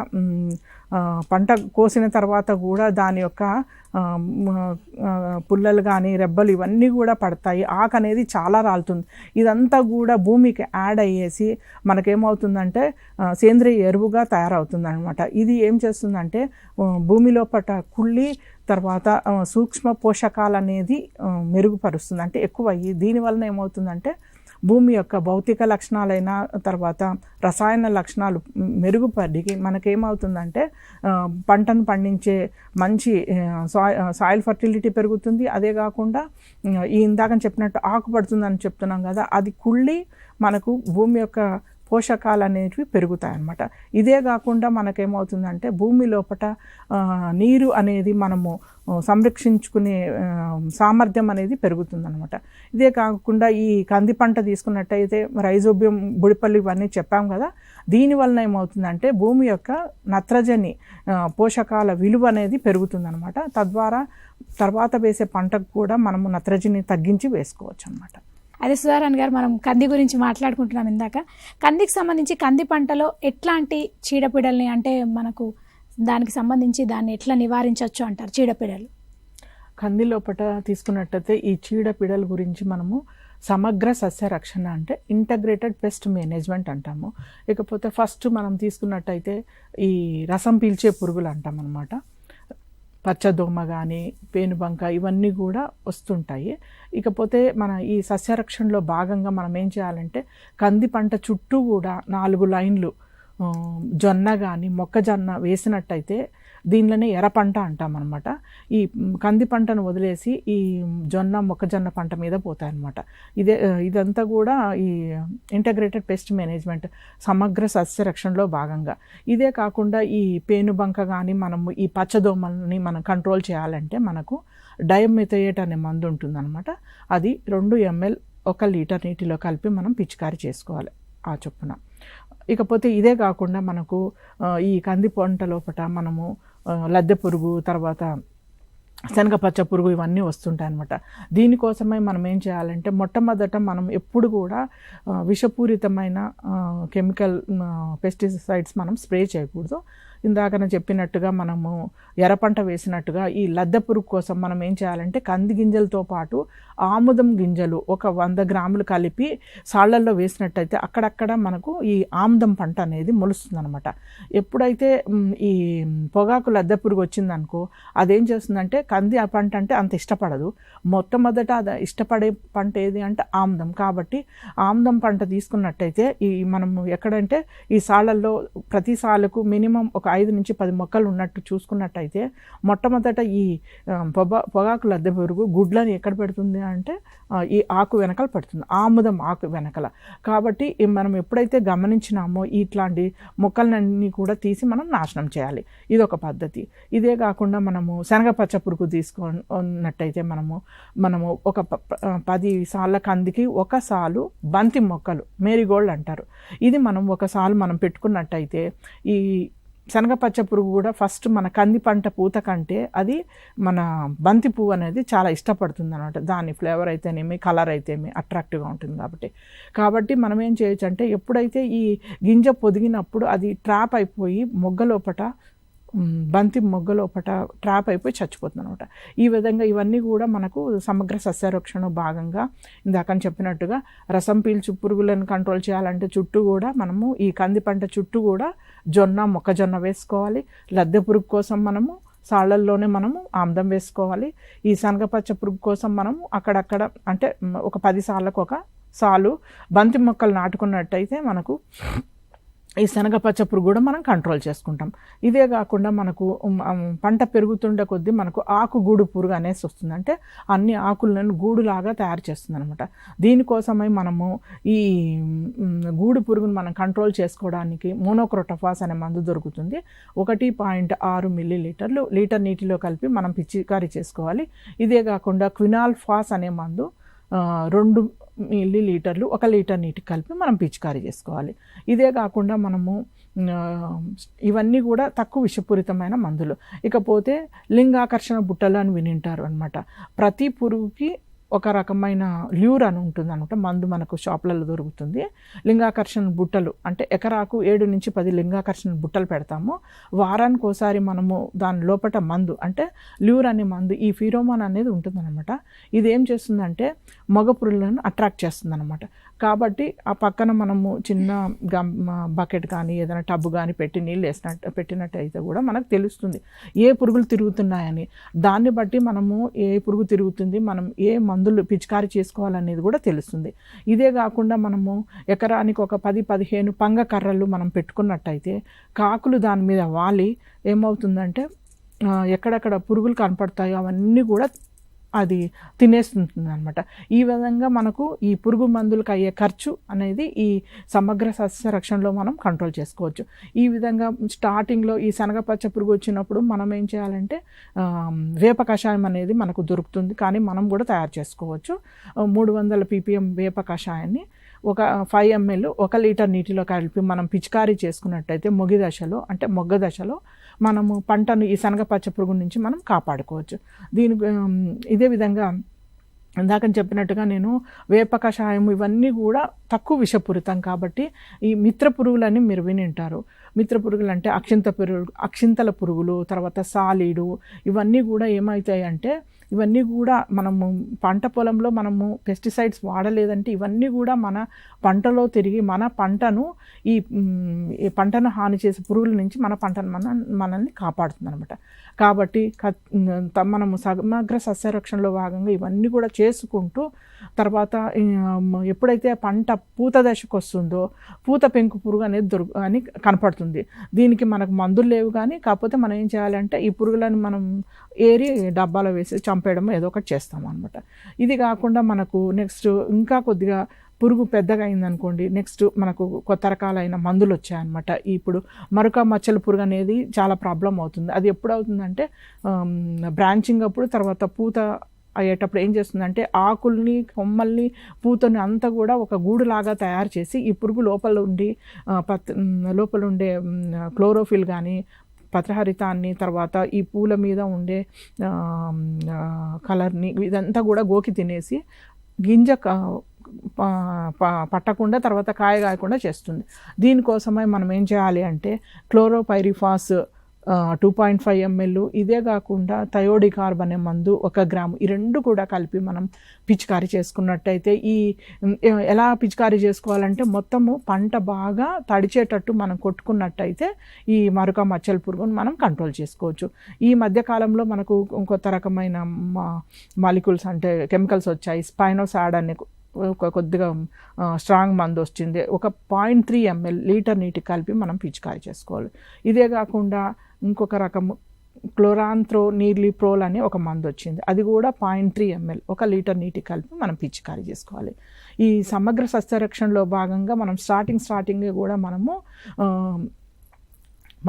పంట కోసిన తర్వాత కూడా దాని యొక్క పుల్లలు కానీ రెబ్బలు ఇవన్నీ కూడా పడతాయి. ఆకు అనేది చాలా రాలుతుంది. ఇదంతా కూడా భూమికి యాడ్ అయ్యేసి మనకేమవుతుందంటే సేంద్రియ ఎరువుగా తయారవుతుంది అనమాట. ఇది ఏం చేస్తుందంటే భూమిలో కుళ్ళి తర్వాత సూక్ష్మ పోషకాలు అనేది మెరుగుపరుస్తుంది, అంటే ఎక్కువ అయ్యి దీనివలన ఏమవుతుందంటే భూమి యొక్క భౌతిక లక్షణాలైన తర్వాత రసాయన లక్షణాలు మెరుగుపడి మనకేమవుతుందంటే పంటను పండించే మంచి సాయిల్ ఫర్టిలిటీ పెరుగుతుంది. అదే కాకుండా ఈ ఇందాక చెప్పినట్టు ఆకు పడుతుందని చెప్తున్నాం కదా, అది కుళ్ళి మనకు భూమి యొక్క పోషకాలు అనేవి పెరుగుతాయి అన్నమాట. ఇదే కాకుండా మనకేమవుతుందంటే భూమి లోపల నీరు అనేది మనము సంరక్షించుకునే సామర్థ్యం అనేది పెరుగుతుందన్నమాట. ఇదే కాకుండా ఈ కంది పంట తీసుకున్నట్టయితే రైజోబియం, బుడిపల్లి ఇవన్నీ చెప్పాం కదా, దీనివలన ఏమవుతుందంటే భూమి యొక్క నత్రజని పోషకాల విలువ అనేది పెరుగుతుందన్నమాట. తద్వారా తర్వాత వేసే పంటకు కూడా మనము నత్రజని తగ్గించి వేసుకోవచ్చు అన్నమాట. అదే సుధారాణి గారు, మనం కంది గురించి మాట్లాడుకుంటున్నాం ఇందాక. కందికి సంబంధించి కంది పంటలో ఎట్లాంటి చీడపీడల్ని, అంటే మనకు దానికి సంబంధించి దాన్ని ఎట్లా నివారించవచ్చు అంటారు చీడపీడలు? కంది లోపల తీసుకున్నట్టయితే ఈ చీడపీడల గురించి మనము సమగ్ర సస్య రక్షణ అంటే ఇంటగ్రేటెడ్ పెస్ట్ మేనేజ్మెంట్ అంటాము. ఇకపోతే ఫస్ట్ మనం తీసుకున్నట్టయితే ఈ రసం పీల్చే పురుగులు అంటాం అన్నమాట. పచ్చదోమ కానీ పేనుబంక ఇవన్నీ కూడా వస్తుంటాయి. ఇకపోతే మన ఈ సస్యరక్షణలో భాగంగా మనం ఏం చేయాలంటే కంది పంట చుట్టూ కూడా 4 లైన్లు జొన్న కానీ మొక్కజొన్న వేసినట్టయితే దీనిలోనే ఎర్ర పంట అంటాం అనమాట. ఈ కంది పంటను వదిలేసి ఈ జొన్న మొక్కజొన్న పంట మీద పోతాయన్నమాట. ఇదంతా కూడా ఈ ఇంటగ్రేటెడ్ పెస్ట్ మేనేజ్మెంట్ సమగ్ర సస్యరక్షణలో భాగంగా. ఇదే కాకుండా ఈ పేనుబంక కానీ మనము ఈ పచ్చదోమల్ని మనం కంట్రోల్ చేయాలంటే మనకు డైమెథోయేట్ అనే మందు ఉంటుందన్నమాట. అది 2 ml 1 లీటర్ నీటిలో కలిపి మనం పిచికారీ చేసుకోవాలి ఆ చొప్పున. ఇకపోతే ఇదే కాకుండా మనకు ఈ కంది పంట లోపల మనము లద్దె పురుగు, తర్వాత శనగపచ్చ పురుగు ఇవన్నీ వస్తుంటాయి అన్నమాట. దీనికోసమే మనం ఏం చేయాలంటే మొట్టమొదట మనం ఎప్పుడు కూడా విషపూరితమైన కెమికల్ పెస్టిసైడ్స్ మనం స్ప్రే చేయకూడదు. ఇందాక నేను చెప్పినట్టుగా మనము ఎర్రపంట వేసినట్టుగా ఈ లద్దె పురుగు కోసం మనం ఏం చేయాలంటే కంది గింజలతో పాటు ఆముదం గింజలు ఒక 100 గ్రాములు కలిపి సాళ్లల్లో వేసినట్టయితే అక్కడక్కడ మనకు ఈ ఆముదం పంట అనేది మొలుస్తుంది అనమాట. ఎప్పుడైతే ఈ పొగాకు లద్దె పురుగు వచ్చిందనుకో అదేం చేస్తుందంటే కంది ఆ పంట అంటే అంత ఇష్టపడదు. మొట్టమొదట అది ఇష్టపడే పంట ఏది అంటే ఆముదం. కాబట్టి ఆముదం పంట తీసుకున్నట్టయితే ఈ మనము ఎక్కడంటే ఈ సాళ్లల్లో ప్రతి సాలుకు మినిమం ఒక 5 నుంచి 10 మొక్కలు ఉన్నట్టు చూసుకున్నట్టయితే మొట్టమొదట ఈ పొగాకు లద్దె పురుగు గుడ్లని ఎక్కడ పెడుతుంది అంటే ఈ ఆకు వెనకాల పెడుతుంది, ఆముదం ఆకు వెనకాల. కాబట్టి మనం ఎప్పుడైతే గమనించినామో ఇట్లాంటి మొక్కలన్నీ కూడా తీసి మనం నాశనం చేయాలి. ఇదొక పద్ధతి. ఇదే కాకుండా మనము శనగపచ్చ పురుగు తీసుకున్నట్టయితే మనము ఒక 10 సార్ల కందికి 1 సాలు బంతి మొక్కలు మేరీగోల్డ్ అంటారు, ఇది మనం 1 సాలు మనం పెట్టుకున్నట్టయితే ఈ శనగపచ్చ పురుగు కూడా ఫస్ట్ మన కంది పంట పూత కంటే అది మన బంతి పువ్వు అనేది చాలా ఇష్టపడుతుంది అనమాట. దాని ఫ్లేవర్ అయితేనేమి కలర్ అయితేనేమి అట్రాక్టివ్గా ఉంటుంది. కాబట్టి మనం ఏం చేయొచ్చు అంటే ఎప్పుడైతే ఈ గింజ పొదిగినప్పుడు అది ట్రాప్ అయిపోయి బంతి మొగ్గలోపట ట్రాప్ అయిపోయి చచ్చిపోతుంది అనమాట. ఈ విధంగా ఇవన్నీ కూడా మనకు సమగ్ర సస్యరక్షణ భాగంగా ఇందాక చెప్పినట్టుగా రసం పీల్చు పురుగులను కంట్రోల్ చేయాలంటే చుట్టూ కూడా మనము ఈ కంది పంట చుట్టూ కూడా జొన్న మొక్కజొన్న వేసుకోవాలి. లద్దె పురుగు కోసం మనము సాళ్లల్లోనే మనము ఆముదం వేసుకోవాలి. ఈ శనగపచ్చ పురుగు కోసం మనము అక్కడక్కడ అంటే ఒక 10 సార్లకు 1 సాలు బంతి మొక్కలు నాటుకున్నట్టయితే మనకు ఈ శనగపచ్చ పురుగు కూడా మనం కంట్రోల్ చేసుకుంటాం. ఇదే కాకుండా మనకు పంట పెరుగుతుండే కొద్దీ మనకు ఆకు గూడు పురుగు అనేసి వస్తుంది. అంటే అన్ని ఆకులను గూడులాగా తయారు చేస్తుంది అనమాట. దీనికోసమై మనము ఈ గూడు పురుగును మనం కంట్రోల్ చేసుకోవడానికి మోనోక్రోటోఫాస్ అనే మందు దొరుకుతుంది. 1.6 మిల్లీలీటర్లు లీటర్ నీటిలో కలిపి మనం పిచికారీ చేసుకోవాలి. ఇదే కాకుండా క్వినాల్ఫాస్ అనే మందు 2 మిల్లీలీటర్లు 1 లీటర్ నీటికి కలిపి మనం పిచికారీ చేసుకోవాలి. ఇదే కాకుండా మనము ఇవన్నీ కూడా తక్కువ విషపూరితమైన మందులు. ఇకపోతే లింగాకర్షణ బుట్టలు అని వినింటారు అనమాట. ప్రతి పురుగుకి ఒక రకమైన ల్యూర్ అని ఉంటుంది అనమాట. మందు మనకు షాపులలో దొరుకుతుంది. లింగాకర్షణ బుట్టలు అంటే ఎకరాకు 7 నుంచి 10 లింగాకర్షణ బుట్టలు పెడతాము. వారానికి ఒకసారి మనము దాని లోపల మందు అంటే ల్యూర్ అనే మందు, ఈ ఫిరోమాన్ అనేది ఉంటుందన్నమాట. ఇది ఏం చేస్తుందంటే మగ పురుగులను అట్రాక్ట్ చేస్తుంది అనమాట. కాబట్టి ఆ పక్కన మనము చిన్న బకెట్ కానీ ఏదైనా టబ్బు కానీ పెట్టి నీళ్ళు పెట్టినట్టయితే కూడా మనకు తెలుస్తుంది ఏ పురుగులు తిరుగుతున్నాయని. దాన్ని బట్టి మనము ఏ పురుగు తిరుగుతుంది, మనం ఏ మందులు పిచికారీ చేసుకోవాలనేది కూడా తెలుస్తుంది. ఇదే కాకుండా మనము ఎకరానికి ఒక 10-15 పంగ కర్రలు మనం పెట్టుకున్నట్టయితే కాకులు దాని మీద వాలి ఏమవుతుందంటే ఎక్కడెక్కడ పురుగులు కనపడతాయో అవన్నీ కూడా అది తినేస్తుంది అనమాట. ఈ విధంగా మనకు ఈ పురుగు మందులకు అయ్యే ఖర్చు అనేది ఈ సమగ్ర సస్య రక్షణలో మనం కంట్రోల్ చేసుకోవచ్చు. ఈ విధంగా స్టార్టింగ్లో ఈ శనగపచ్చ పురుగు వచ్చినప్పుడు మనం ఏం చేయాలంటే వేప కషాయం అనేది మనకు దొరుకుతుంది, కానీ మనం కూడా తయారు చేసుకోవచ్చు. 300 ppm వేప కషాయాన్ని ఒక 5 ml 1 లీటర్ నీటిలో కలిపి మనం పిచికారీ చేసుకున్నట్టయితే మొగ్గ దశలో మనము పంటను ఈ శనగపచ్చ పురుగు నుంచి మనం కాపాడుకోవచ్చు. ఇదే విధంగా ఇందాక చెప్పినట్టుగా నేను వేప కషాయం ఇవన్నీ కూడా తక్కువ విషపూరితం కాబట్టి ఈ మిత్ర పురుగులని మీరు వినింటారు. మిత్ర పురుగులు అంటే అక్షింతల పురుగులు, తర్వాత సాలీడు, ఇవన్నీ కూడా ఏమవుతాయి అంటే ఇవన్నీ కూడా మనము పంట పొలంలో మనము పెస్టిసైడ్స్ వాడలేదంటే ఇవన్నీ కూడా మన పంటలో తిరిగి మన పంటను ఈ పంటను హాని చేసే పురుగుల నుంచి మన పంటను మనల్ని కాపాడుతుంది అనమాట. కాబట్టి మనము సమగ్ర సస్యరక్షణలో భాగంగా ఇవన్నీ కూడా చేసుకుంటూ తర్వాత ఎప్పుడైతే పంట పూత దశకు వస్తుందో పూత పెంకు పురుగు అనేది అని కనపడుతుంది. దీనికి మనకు మందులు లేవు, కానీ కాకపోతే మనం ఏం చేయాలంటే ఈ పురుగులను మనం ఏరి డబ్బాలో వేసి చంపేయడం ఏదో ఒకటి చేస్తాం అనమాట. ఇది కాకుండా మనకు నెక్స్ట్ ఇంకా కొద్దిగా పురుగు పెద్దగా అయిందనుకోండి, నెక్స్ట్ మనకు కొత్త రకాలైన మందులు వచ్చాయన్నమాట. ఇప్పుడు మరొక మచ్చల పురుగు అనేది చాలా ప్రాబ్లం అవుతుంది. అది ఎప్పుడు అవుతుందంటే బ్రాంచింగ్ అప్పుడు, తర్వాత పూత అయ్యేటప్పుడు ఏం చేస్తుందంటే ఆకుల్ని, కొమ్మల్ని, పూతని అంతా కూడా ఒక గూడులాగా తయారు చేసి ఈ పురుగు లోపల ఉండే క్లోరోఫిల్ కానీ పత్రహరితాన్ని, తర్వాత ఈ పూల మీద ఉండే కలర్ని ఇదంతా కూడా గోకి తినేసి గింజ పట్టకుండా తర్వాత కాయ కాయకుండా చేస్తుంది. దీనికోసమై మనం ఏం చేయాలి అంటే క్లోరోపైరిఫాస్ 2.5 ml, ఇదే కాకుండా థయోడికార్బ్ అనే మందు 1 గ్రాము, ఈ రెండు కూడా కలిపి మనం పిచికారీ చేసుకున్నట్టయితే ఎలా పిచికారీ చేసుకోవాలంటే మొత్తము పంట బాగా తడిచేటట్టు మనం కొట్టుకున్నట్టయితే ఈ మరొక మచ్చల పురుగును మనం కంట్రోల్ చేసుకోవచ్చు. ఈ మధ్యకాలంలో మనకు కొత్త రకమైన మాలిక్యూల్స్ అంటే కెమికల్స్ వచ్చాయి. స్పైనోసాడ్ అనే కొద్దిగా స్ట్రాంగ్ మందు వచ్చింది. 1.3 ml లీటర్ నీటికి కలిపి మనం పిచికారీ చేసుకోవాలి. ఇదే కాకుండా ఇంకొక రకము క్లోరాంథ్రోనిలిప్రోల్ అనే ఒక మందు వచ్చింది. అది కూడా 0.3 ml 1 లీటర్ నీటికి కలిపి మనం పిచికారీ చేసుకోవాలి. ఈ సమగ్ర సస్యరక్షణలో భాగంగా మనం స్టార్టింగ్ కూడా మనము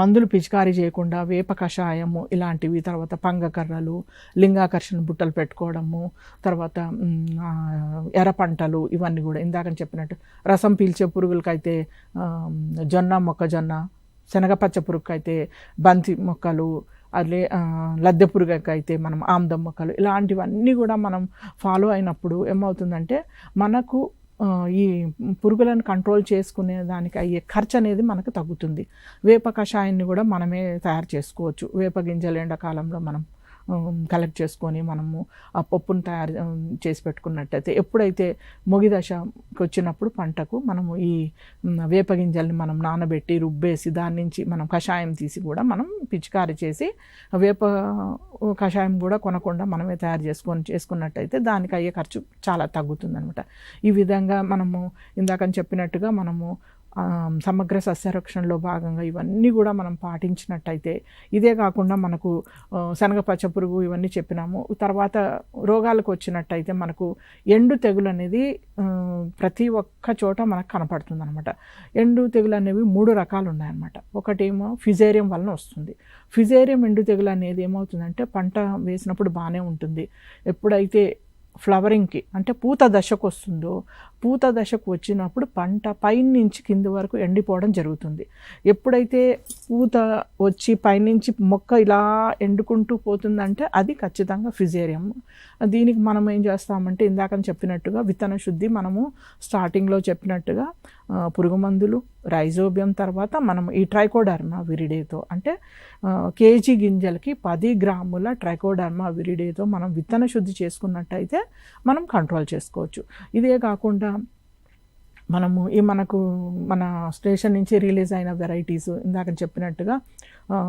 మందులు పిచికారీ చేయకుండా వేప కషాయము ఇలాంటివి, తర్వాత పంగకర్రలు, లింగాకర్షణ బుట్టలు పెట్టుకోవడము, తర్వాత ఎర్ర పంటలు, ఇవన్నీ కూడా ఇందాక చెప్పినట్టు రసం పీల్చే పురుగులకైతే మొక్కజొన్న, శనగపచ్చ పురుగుకైతే బంతి మొక్కలు, అదే లద్దె పురుగుకైతే మనం ఆమ్దం మొక్కలు, ఇలాంటివన్నీ కూడా మనం ఫాలో అయినప్పుడు ఏమవుతుందంటే మనకు ఈ పురుగులను కంట్రోల్ చేసుకునే దానికి అయ్యే ఖర్చు అనేది మనకు తగ్గుతుంది. వేప కషాయాన్ని కూడా మనమే తయారు చేసుకోవచ్చు. వేప గింజలు ఎండాకాలంలో మనం కలెక్ట్ చేసుకొని మనము ఆ పప్పును తయారు చేసి పెట్టుకున్నట్టయితే ఎప్పుడైతే మొగి దశకు వచ్చినప్పుడు పంటకు మనము ఈ వేప గింజల్ని మనం నానబెట్టి రుబ్బేసి దాని నుంచి మనం కషాయం తీసి కూడా మనం పిచికారీ చేసి వేప కషాయం కూడా కొనకుండా మనమే తయారు చేసుకున్నట్టయితే దానికి అయ్యే ఖర్చు చాలా తగ్గుతుంది అనమాట. ఈ విధంగా మనము ఇందాక చెప్పినట్టుగా మనము సమగ్ర సస్యరక్షణలో భాగంగా ఇవన్నీ కూడా మనం పాటించినట్టయితే, ఇదే కాకుండా మనకు శనగ పచ్చ పురుగు ఇవన్నీ చెప్పినాము. తర్వాత రోగాలకు వచ్చినట్టయితే మనకు ఎండు తెగులు అనేది ప్రతి ఒక్క చోట మనకు కనపడుతుంది అనమాట. ఎండు తెగులు అనేవి 3 రకాలు ఉన్నాయన్నమాట. ఒకటేమో ఫిజేరియం వలన వస్తుంది. ఫిజేరియం ఎండు తెగులు అనేది ఏమవుతుందంటే పంట వేసినప్పుడు బాగానే ఉంటుంది. ఎప్పుడైతే ఫ్లవరింగ్కి అంటే పూత దశకు వస్తుందో, పూత దశకు వచ్చినప్పుడు పంట పైనుంచి కింది వరకు ఎండిపోవడం జరుగుతుంది. ఎప్పుడైతే పూత వచ్చి పైనుంచి మొక్క ఇలా ఎండుకుంటూ పోతుందంటే అది ఖచ్చితంగా ఫిజేరియం. దీనికి మనం ఏం చేస్తామంటే ఇందాక చెప్పినట్టుగా విత్తన శుద్ధి, మనము స్టార్టింగ్లో చెప్పినట్టుగా పురుగు మందులు, రైజోబియం, తర్వాత మనం ఈ ట్రైకోడర్మా విరిడేతో అంటే కేజీ గింజలకి 10 గ్రాముల ట్రైకోడర్మా విరిడేతో మనం విత్తన శుద్ధి చేసుకున్నట్టయితే మనం కంట్రోల్ చేసుకోవచ్చు. ఇదే కాకుండా మనము మనకు మన స్టేషన్ నుంచి రిలీజ్ అయిన వెరైటీస్ ఇందాక చెప్పినట్టుగా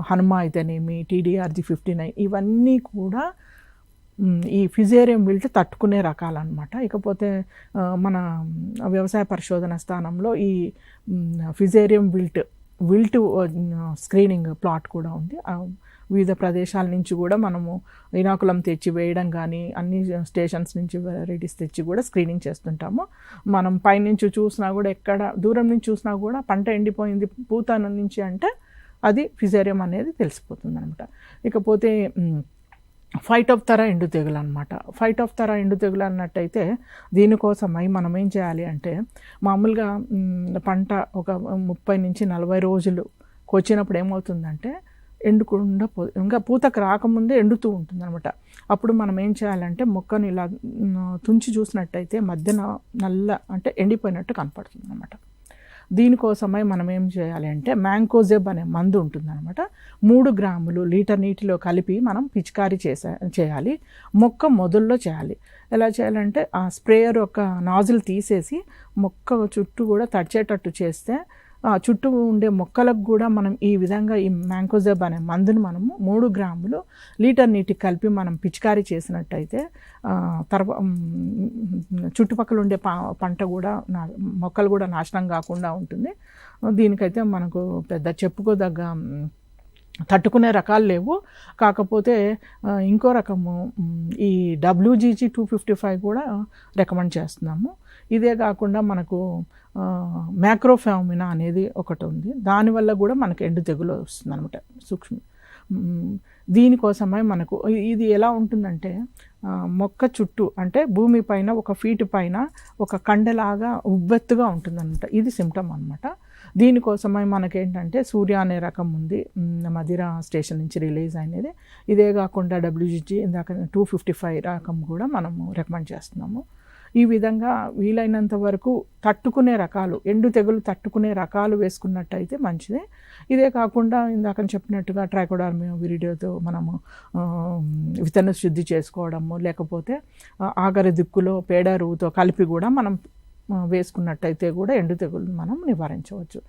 హనుమా అయితేనేమి, TDRG59 ఇవన్నీ కూడా ఈ ఫిజేరియం విల్ట్ తట్టుకునే రకాలన్నమాట. ఇకపోతే మన వ్యవసాయ పరిశోధన స్థానంలో ఈ ఫిజేరియం విల్ట్ స్క్రీనింగ్ ప్లాట్ కూడా ఉంది. వివిధ ప్రదేశాల నుంచి కూడా మనము ఇనాకులం తెచ్చి వేయడం కానీ అన్ని స్టేషన్స్ నుంచి వెరైటీస్ తెచ్చి కూడా స్క్రీనింగ్ చేస్తుంటాము. మనం పైనుంచి చూసినా కూడా, ఎక్కడ దూరం నుంచి చూసినా కూడా పంట ఎండిపోయింది పూత నుంచి అంటే అది ఫిజేరియం అనేది తెలిసిపోతుంది అనమాట. ఇకపోతే ఫైటోప్తెరా ఎండు తెగులు అనమాట. ఫైటోప్తెరా ఎండు తెగులు అన్నట్టయితే దీనికోసమై మనం ఏం చేయాలి అంటే, మామూలుగా పంట ఒక 30 నుంచి 40 రోజులు వచ్చినప్పుడు ఏమవుతుందంటే ఎండుకుండా ఇంకా పూతకు రాకముందే ఎండుతూ ఉంటుంది అనమాట. అప్పుడు మనం ఏం చేయాలంటే మొక్కను ఇలా తుంచి చూసినట్టయితే మధ్యన నల్ల అంటే ఎండిపోయినట్టు కనపడుతుంది అనమాట. దీనికోసమై మనం ఏం చేయాలి అంటే మ్యాంకోజెబ్ అనే మందు ఉంటుందన్నమాట. 3 గ్రాములు లీటర్ నీటిలో కలిపి మనం పిచికారీ చేయాలి. మొక్క మొదల్లో చేయాలి. ఎలా చేయాలంటే ఆ స్ప్రేయర్ యొక్క నాజిల్ తీసేసి మొక్క చుట్టూ కూడా తడిచేటట్టు చేస్తే చుట్టూ ఉండే మొక్కలకు కూడా మనం ఈ విధంగా ఈ మ్యాంకోజెబ్ అనే మందును మనము 3 గ్రాములు లీటర్ నీటికి కలిపి మనం పిచికారీ చేసినట్టయితే చుట్టుపక్కల ఉండే పంట కూడా మొక్కలు కూడా నాశనం కాకుండా ఉంటుంది. దీనికైతే మనకు పెద్ద చెప్పుకోదగ్గ తట్టుకునే రకాలు లేవు. కాకపోతే ఇంకో రకము ఈ WGG 255 కూడా రికమెండ్ చేస్తున్నాము. ఇదే కాకుండా మనకు మ్యాక్రోఫామినా అనేది ఒకటి ఉంది. దానివల్ల కూడా మనకు ఎండు తెగులు వస్తుంది అనమాట, సూక్ష్మ. దీనికోసమై మనకు ఇది ఎలా ఉంటుందంటే మొక్క చుట్టూ అంటే భూమి పైన 1 ఫీట్ పైన ఒక కండలాగా ఉబ్బెత్తుగా ఉంటుందన్నమాట. ఇది సిమ్టమ్ అనమాట. దీనికోసమై మనకేంటంటే సూర్య అనే రకం ఉంది, మదిరా స్టేషన్ నుంచి రిలీజ్ అయినది. ఇదే కాకుండా WGG ఇందాక 255 రకం కూడా మనము రికమెండ్ చేస్తున్నాము. ఈ విధంగా వీలైనంత వరకు తట్టుకునే రకాలు, ఎండు తెగులు తట్టుకునే రకాలు వేసుకున్నట్టయితే మంచిదే. ఇదే కాకుండా ఇందాక చెప్పినట్టుగా ట్రైకోడర్మా విరిడేతో మనము విత్తన శుద్ధి చేసుకోవడము, లేకపోతే ఆఖరి దిక్కులో పేడ ఎరువుతో కలిపి కూడా మనం వేసుకున్నట్టయితే కూడా ఎండు తెగులు మనం నివారించవచ్చు.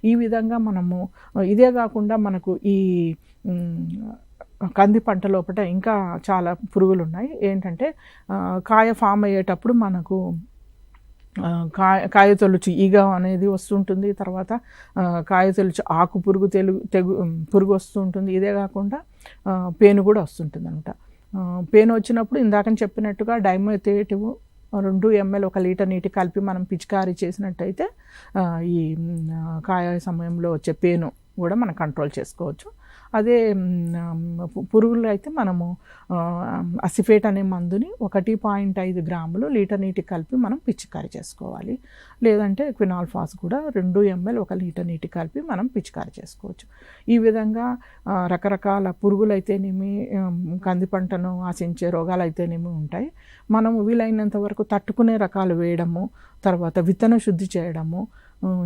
ఈ విధంగా మనము ఇదే కాకుండా మనకు ఈ కంది పంట లోపల ఇంకా చాలా పురుగులు ఉన్నాయి. ఏంటంటే కాయ ఫామ్ అయ్యేటప్పుడు మనకు కాయ తొలుచు ఈగ అనేది వస్తుంటుంది. తర్వాత కాయ తొలుచు ఆకు పురుగు పురుగు వస్తుంటుంది. ఇదే కాకుండా పేను కూడా వస్తుంటుంది అనమాట. పేను వచ్చినప్పుడు ఇందాక చెప్పినట్టుగా డైమోథియేటివ్ 2 ml 1 లీటర్ నీటి కలిపి మనం పిచికారీ చేసినట్టయితే ఈ కాయ సమయంలో వచ్చే పేను కూడా మనం కంట్రోల్ చేసుకోవచ్చు. అదే పురుగులు అయితే మనము అసిఫేట్ అనే మందుని 1.5 గ్రాములు లీటర్ నీటికి కలిపి మనం పిచికారీ చేసుకోవాలి. లేదంటే క్వినాల్ఫాస్ కూడా 2 ml 1 లీటర్ నీటికి కలిపి మనం పిచికారీ చేసుకోవచ్చు. ఈ విధంగా రకరకాల పురుగులు అయితేనేమి, కంది పంటను ఆశించే రోగాలు అయితేనేమి ఉంటాయి. మనము వీలైనంత వరకు తట్టుకునే రకాలు వేయడము, తర్వాత విత్తన శుద్ధి చేయడము,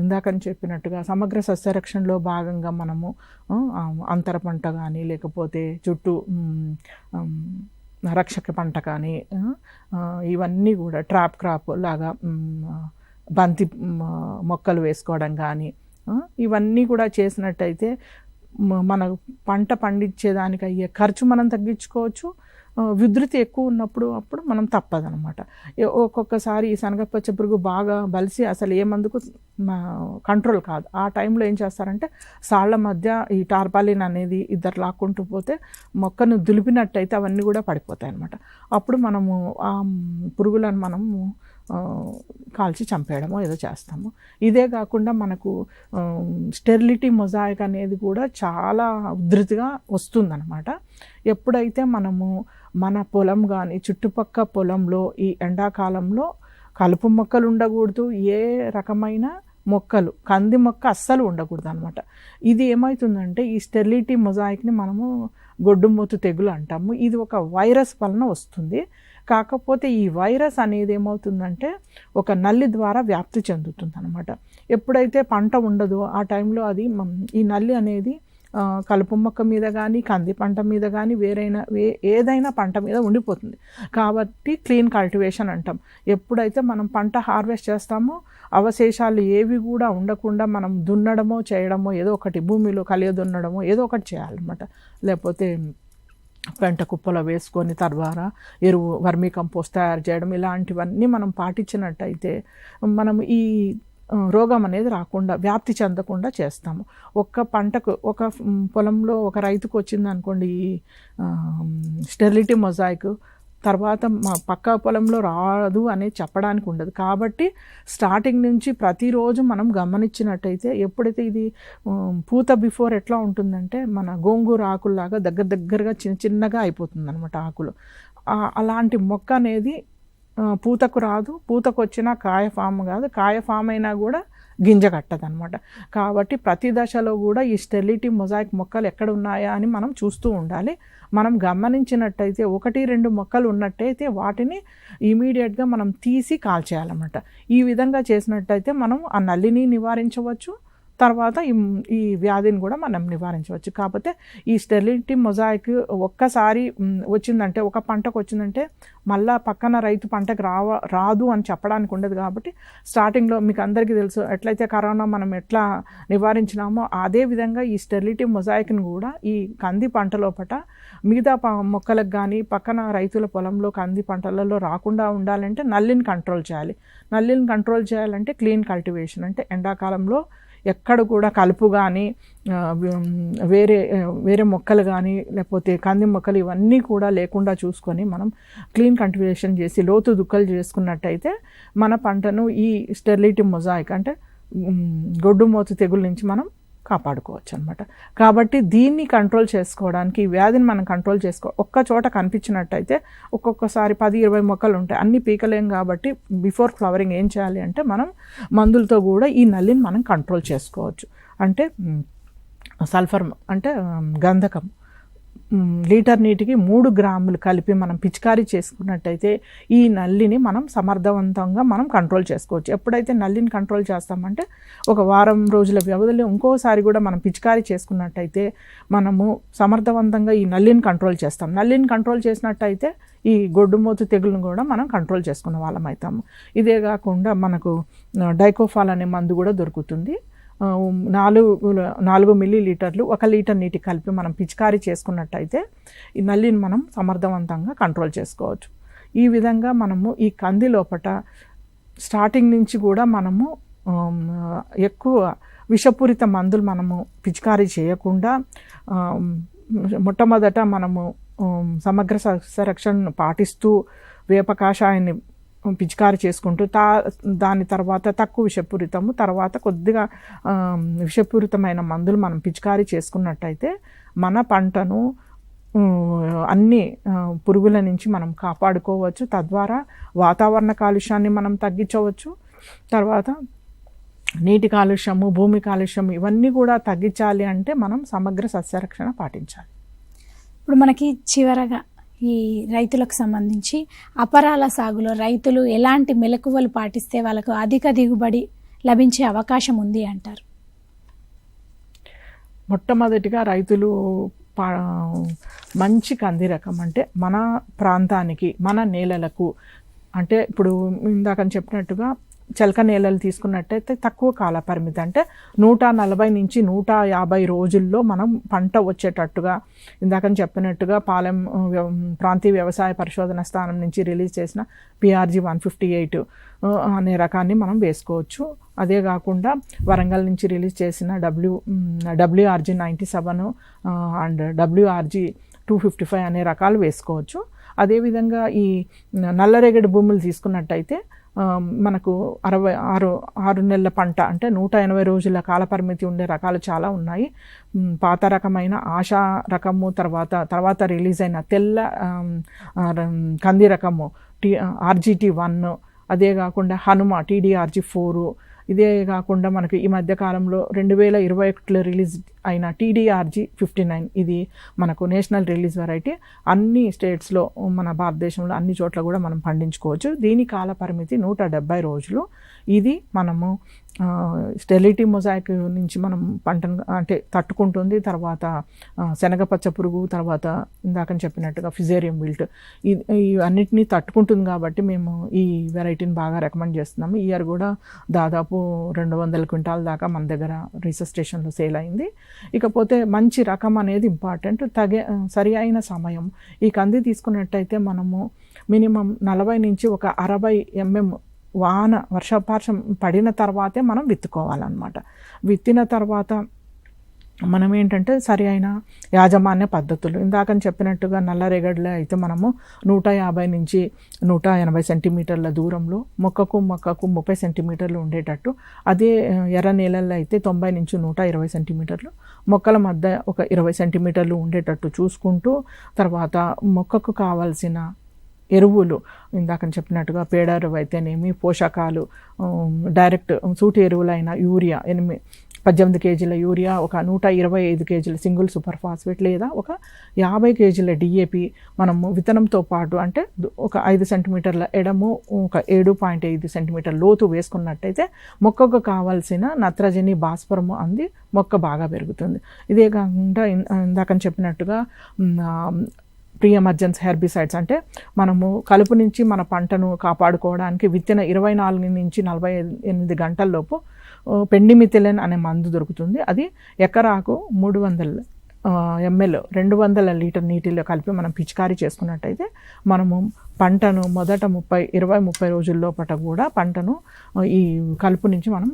ఇందాకని చెప్పినట్టుగా సమగ్ర సస్యరక్షణలో భాగంగా మనము అంతర పంట కానీ లేకపోతే చుట్టూ రక్షక పంట కానీ ఇవన్నీ కూడా ట్రాప్ క్రాప్ లాగా బంతి మొక్కలు వేసుకోవడం కానీ ఇవన్నీ కూడా చేసినట్టయితే మన పంట పండించేదానికి అయ్యే ఖర్చు మనం తగ్గించుకోవచ్చు. ఉధృతి ఎక్కువ ఉన్నప్పుడు మనం తప్పదనమాట. ఒక్కొక్కసారి ఈ శనగపచ్చ పురుగు బాగా బలిసి అసలు ఏ మందుకు కంట్రోల్ కాదు. ఆ టైంలో ఏం చేస్తారంటే సాళ్ల మధ్య ఈ టార్పాలిన్ అనేది ఇద్దరు లాక్కుంటూ పోతే మొక్కను దులిపినట్టయితే అవన్నీ కూడా పడిపోతాయి అనమాట. అప్పుడు మనము ఆ పురుగులను మనము కాల్చి చంపేయడమో ఏదో చేస్తాము. ఇదే కాకుండా మనకు స్టెరిలిటీ మొజాయిక్ అనేది కూడా చాలా ఉధృతిగా వస్తుందన్నమాట. ఎప్పుడైతే మనము మన పొలం కానీ చుట్టుపక్కల పొలంలో ఈ ఎండాకాలంలో కలుపు మొక్కలు ఉండకూడదు, ఏ రకమైన మొక్కలు కంది మొక్క అస్సలు ఉండకూడదు అనమాట. ఇది ఏమవుతుందంటే ఈ స్టెరిలిటీ మొజాయిక్ని మనము గొడ్డుమూతు తెగులు అంటాము. ఇది ఒక వైరస్ వలన వస్తుంది. కాకపోతే ఈ వైరస్ అనేది ఏమవుతుందంటే ఒక నల్లి ద్వారా వ్యాప్తి చెందుతుంది అనమాట. ఎప్పుడైతే పంట ఉండదో ఆ టైంలో అది ఈ నల్లి అనేది కలుపు మొక్క మీద కానీ కంది పంట మీద కానీ ఏదైనా పంట మీద ఉండిపోతుంది. కాబట్టి క్లీన్ కల్టివేషన్ అంటాం. ఎప్పుడైతే మనం పంట హార్వెస్ట్ చేస్తామో అవశేషాలు ఏవి కూడా ఉండకుండా మనం దున్నడమో చేయడమో ఏదో ఒకటి భూమిలో కలియ దున్నడమో ఏదో ఒకటి చేయాలన్నమాట. లేకపోతే పెంట కుప్పలో వేసుకొని తర్వాత ఎరువు వర్మీ కంపోస్ట్ తయారు చేయడం, ఇలాంటివన్నీ మనం పాటించినట్టయితే మనం ఈ రోగం అనేది రాకుండా వ్యాప్తి చెందకుండా చేస్తాము. ఒక్క పంటకు ఒక పొలంలో ఒక రైతుకు వచ్చింది అనుకోండి ఈ స్టెరిలిటీ మొజాయిక్, తర్వాత మా పక్క పొలంలో రాదు అనేది చెప్పడానికి ఉండదు. కాబట్టి స్టార్టింగ్ నుంచి ప్రతిరోజు మనం గమనించినట్టయితే ఎప్పుడైతే ఇది పూత బిఫోర్ ఎట్లా ఉంటుందంటే మన గోంగూర ఆకుల్లాగా దగ్గరగా చిన్నగా అయిపోతుంది అనమాట ఆకులు. అలాంటి మొక్క అనేది పూతకు రాదు, పూతకు వచ్చినా కాయ ఫామ్ కాదు, కాయ ఫామ్ అయినా కూడా గింజ కట్టదనమాట. కాబట్టి ప్రతి దశలో కూడా ఈ స్టెరిలిటీ మొజాయిక్ మొక్కలు ఎక్కడ ఉన్నాయా అని మనం చూస్తూ ఉండాలి. మనం గమనించినట్టయితే 1-2 మొక్కలు ఉన్నట్టయితే వాటిని ఇమీడియట్గా మనం తీసి కాల్చేయాలన్నమాట. ఈ విధంగా చేసినట్టయితే మనం ఆ నల్లిని నివారించవచ్చు, తర్వాత ఈ వ్యాధిని కూడా మనం నివారించవచ్చు. కాకపోతే ఈ స్టెరిలిటీ మొజాయిక్ ఒక్కసారి వచ్చిందంటే ఒక పంటకు వచ్చిందంటే మళ్ళా పక్కన రైతు పంటకు రాదు అని చెప్పడానికి ఉండదు. కాబట్టి స్టార్టింగ్లో మీకు అందరికీ తెలుసు ఎట్లయితే కరోనా మనం ఎట్లా నివారించినామో అదే విధంగా ఈ స్టెరిలిటీ మొజాయిక్ని కూడా ఈ కంది పంట లోపట మిగతా మొక్కలకు కానీ పక్కన రైతుల పొలంలో కంది పంటలలో రాకుండా ఉండాలంటే నల్లిని కంట్రోల్ చేయాలి. నల్లిని కంట్రోల్ చేయాలంటే క్లీన్ కల్టివేషన్ అంటే ఎండాకాలంలో ఎక్కడ కూడా కలుపు కానీ వేరే మొక్కలు కానీ లేకపోతే కంది మొక్కలు ఇవన్నీ కూడా లేకుండా చూసుకొని మనం క్లీన్ కల్టివేషన్ చేసి లోతు దుక్కలు చేసుకున్నట్టయితే మన పంటను ఈ స్టెరిలిటీ మొజాయిక్ అంటే గొడ్డుమూతు తెగుల నుంచి మనం కాపాడుకోవచ్చు అనమాట. కాబట్టి దీన్ని కంట్రోల్ చేసుకోవడానికి ఈ వ్యాధిని మనం కంట్రోల్ ఒక్క చోట కనిపించినట్టయితే ఒక్కొక్కసారి 10-20 మొక్కలు ఉంటాయి, అన్ని పీకలేం. కాబట్టి బిఫోర్ ఫ్లవరింగ్ ఏం చేయాలి అంటే మనం మందులతో కూడా ఈ నల్లిని మనం కంట్రోల్ చేసుకోవచ్చు. అంటే సల్ఫర్ అంటే గంధకం లీటర్ నీటికి 3 గ్రాములు కలిపి మనం పిచికారీ చేసుకున్నట్టయితే ఈ నల్లిని మనం సమర్థవంతంగా మనం కంట్రోల్ చేసుకోవచ్చు. ఎప్పుడైతే నల్లిని కంట్రోల్ చేస్తామంటే ఒక వారం రోజుల వ్యవధిలో ఇంకోసారి కూడా మనం పిచికారీ చేసుకున్నట్టయితే మనము సమర్థవంతంగా ఈ నల్లిని కంట్రోల్ చేస్తాం. నల్లిని కంట్రోల్ చేసినట్టయితే ఈ గొడ్డుమూతు తెగులను కూడా మనం కంట్రోల్ చేసుకున్న వాళ్ళం అవుతాము. ఇదే కాకుండా మనకు డైకోఫాల్ అనే మందు కూడా దొరుకుతుంది. 4 మిల్లీలీటర్లు 1 లీటర్ నీటికి కలిపి మనం పిచికారీ చేసుకున్నట్టయితే ఈ నల్లిని మనం సమర్థవంతంగా కంట్రోల్ చేసుకోవచ్చు. ఈ విధంగా మనము ఈ కంది లోపట స్టార్టింగ్ నుంచి కూడా మనము ఎక్కువ విషపూరిత మందులు మనము పిచికారీ చేయకుండా మొట్టమొదట మనము సమగ్ర సస్యరక్షణను పాటిస్తూ వేప కషాయాన్ని పిచికారీ చేసుకుంటూ దాని తర్వాత తక్కువ విషపూరితము తర్వాత కొద్దిగా విషపూరితమైన మందులు మనం పిచికారీ చేసుకున్నట్టయితే మన పంటను అన్ని పురుగుల నుంచి మనం కాపాడుకోవచ్చు. తద్వారా వాతావరణ కాలుష్యాన్ని మనం తగ్గించవచ్చు. తర్వాత నీటి కాలుష్యము, భూమి కాలుష్యం ఇవన్నీ కూడా తగ్గించాలి అంటే మనం సమగ్ర సస్యరక్షణ పాటించాలి. ఇప్పుడు మనకి చివరగా ఈ రైతులకు సంబంధించి అపరాల సాగులో రైతులు ఎలాంటి మెలకువలు పాటిస్తే వాళ్ళకు అధిక దిగుబడి లభించే అవకాశం ఉంది అంటారు? మొట్టమొదటిగా రైతులు మంచి కంది రకం అంటే మన ప్రాంతానికి మన నేలలకు అంటే ఇప్పుడు ఇందాక చెప్పినట్టుగా చెలక నేలలు తీసుకున్నట్టయితే తక్కువ కాల పరిమితి, అంటే 140 నుంచి 150 రోజుల్లో మనం పంట వచ్చేటట్టుగా, ఇందాకని చెప్పినట్టుగా పాలెం ప్రాంతీయ వ్యవసాయ పరిశోధన స్థానం నుంచి రిలీజ్ చేసిన PRG 158 అనే రకాన్ని మనం వేసుకోవచ్చు. అదే కాకుండా వరంగల్ నుంచి రిలీజ్ చేసిన WRG 97 అండ్ WRG 255 అనే రకాలు వేసుకోవచ్చు. అదేవిధంగా ఈ నల్లరేగడి భూములు తీసుకున్నట్టయితే మనకు 6 నెలల పంట, అంటే 180 రోజుల కాలపరిమితి ఉండే రకాలు చాలా ఉన్నాయి. పాత రకమైన ఆశా రకము, తర్వాత రిలీజ్ అయిన తెల్ల కంది రకము RGT 1, అదే కాకుండా హనుమ TDRG 4, ఇదే కాకుండా మనకి ఈ మధ్యకాలంలో 2021లో రిలీజ్ అయిన TDRG 59, ఇది మనకు నేషనల్ రిలీజ్ వెరైటీ. అన్ని స్టేట్స్లో, మన భారతదేశంలో అన్ని చోట్ల కూడా మనం పండించుకోవచ్చు. దీని కాల పరిమితి 170 రోజులు. ఇది మనము స్టెరిలిటీ మొజాయిక్ నుంచి మనం పంటను అంటే తట్టుకుంటుంది. తర్వాత శనగపచ్చ పురుగు, తర్వాత ఇందాకని చెప్పినట్టుగా ఫిజేరియం విల్ట్, ఇవన్నిటినీ తట్టుకుంటుంది కాబట్టి మేము ఈ వెరైటీని బాగా రికమెండ్ చేస్తున్నాము. ఈ ఇయర్ కూడా దాదాపు 200 క్వింటాల దాకా మన దగ్గర రీసెర్చ్ స్టేషన్లో సేల్ అయింది. ఇకపోతే మంచి రకం అనేది ఇంపార్టెంట్, సరి అయిన సమయం. ఈ కంది తీసుకున్నట్టయితే మనము మినిమం 40 నుంచి ఒక 60 mm వర్షపాతం పడిన తర్వాతే మనం విత్తుకోవాలన్నమాట. విత్తిన తర్వాత మనం ఏంటంటే సరి అయిన యాజమాన్య పద్ధతులు, ఇందాకని చెప్పినట్టుగా నల్లరేగడిలో అయితే మనము 150 నుంచి 180 సెంటీమీటర్ల దూరంలో మొక్కకు 30 సెంటీమీటర్లు ఉండేటట్టు, అదే ఎర్ర నేలల్లో అయితే 90 నుంచి 120 సెంటీమీటర్లు, మొక్కల మధ్య ఒక 20 సెంటీమీటర్లు ఉండేటట్టు చూసుకుంటూ, తర్వాత మొక్కకు కావాల్సిన ఎరువులు ఇందాకని చెప్పినట్టుగా పేడ ఎరువు అయితేనేమి, పోషకాలు డైరెక్ట్ సూటి ఎరువులైన యూరియా 18 కేజీల యూరియా, ఒక 125 కేజీల సింగిల్ సూపర్ ఫాస్ఫేట్, లేదా ఒక 50 కేజీల DAP మనము విత్తనంతో పాటు, అంటే ఒక 5 సెంటీమీటర్ల ఎడము, ఒక 7.5 సెంటీమీటర్ల లోతు వేసుకున్నట్టయితే మొక్కకు కావాల్సిన నత్రజని, భాస్వరము అంది మొక్క బాగా పెరుగుతుంది. ఇదే కాకుండా ఇందాకని చెప్పినట్టుగా ప్రీ ఎమర్జెన్స్ హెర్బిసైడ్స్, అంటే మనము కలుపు నుంచి మన పంటను కాపాడుకోవడానికి విత్తిన 24 నుంచి 48 గంటల్లోపు పెండిమిథిలిన్ అనే మందు దొరుకుతుంది. అది ఎకరాకు 300 ml 200 లీటర్ నీటిలో కలిపి మనం పిచికారీ చేసుకున్నట్టయితే మనము పంటను మొదట 20-30 రోజుల లోపల కూడా పంటను ఈ కలుపు నుంచి మనం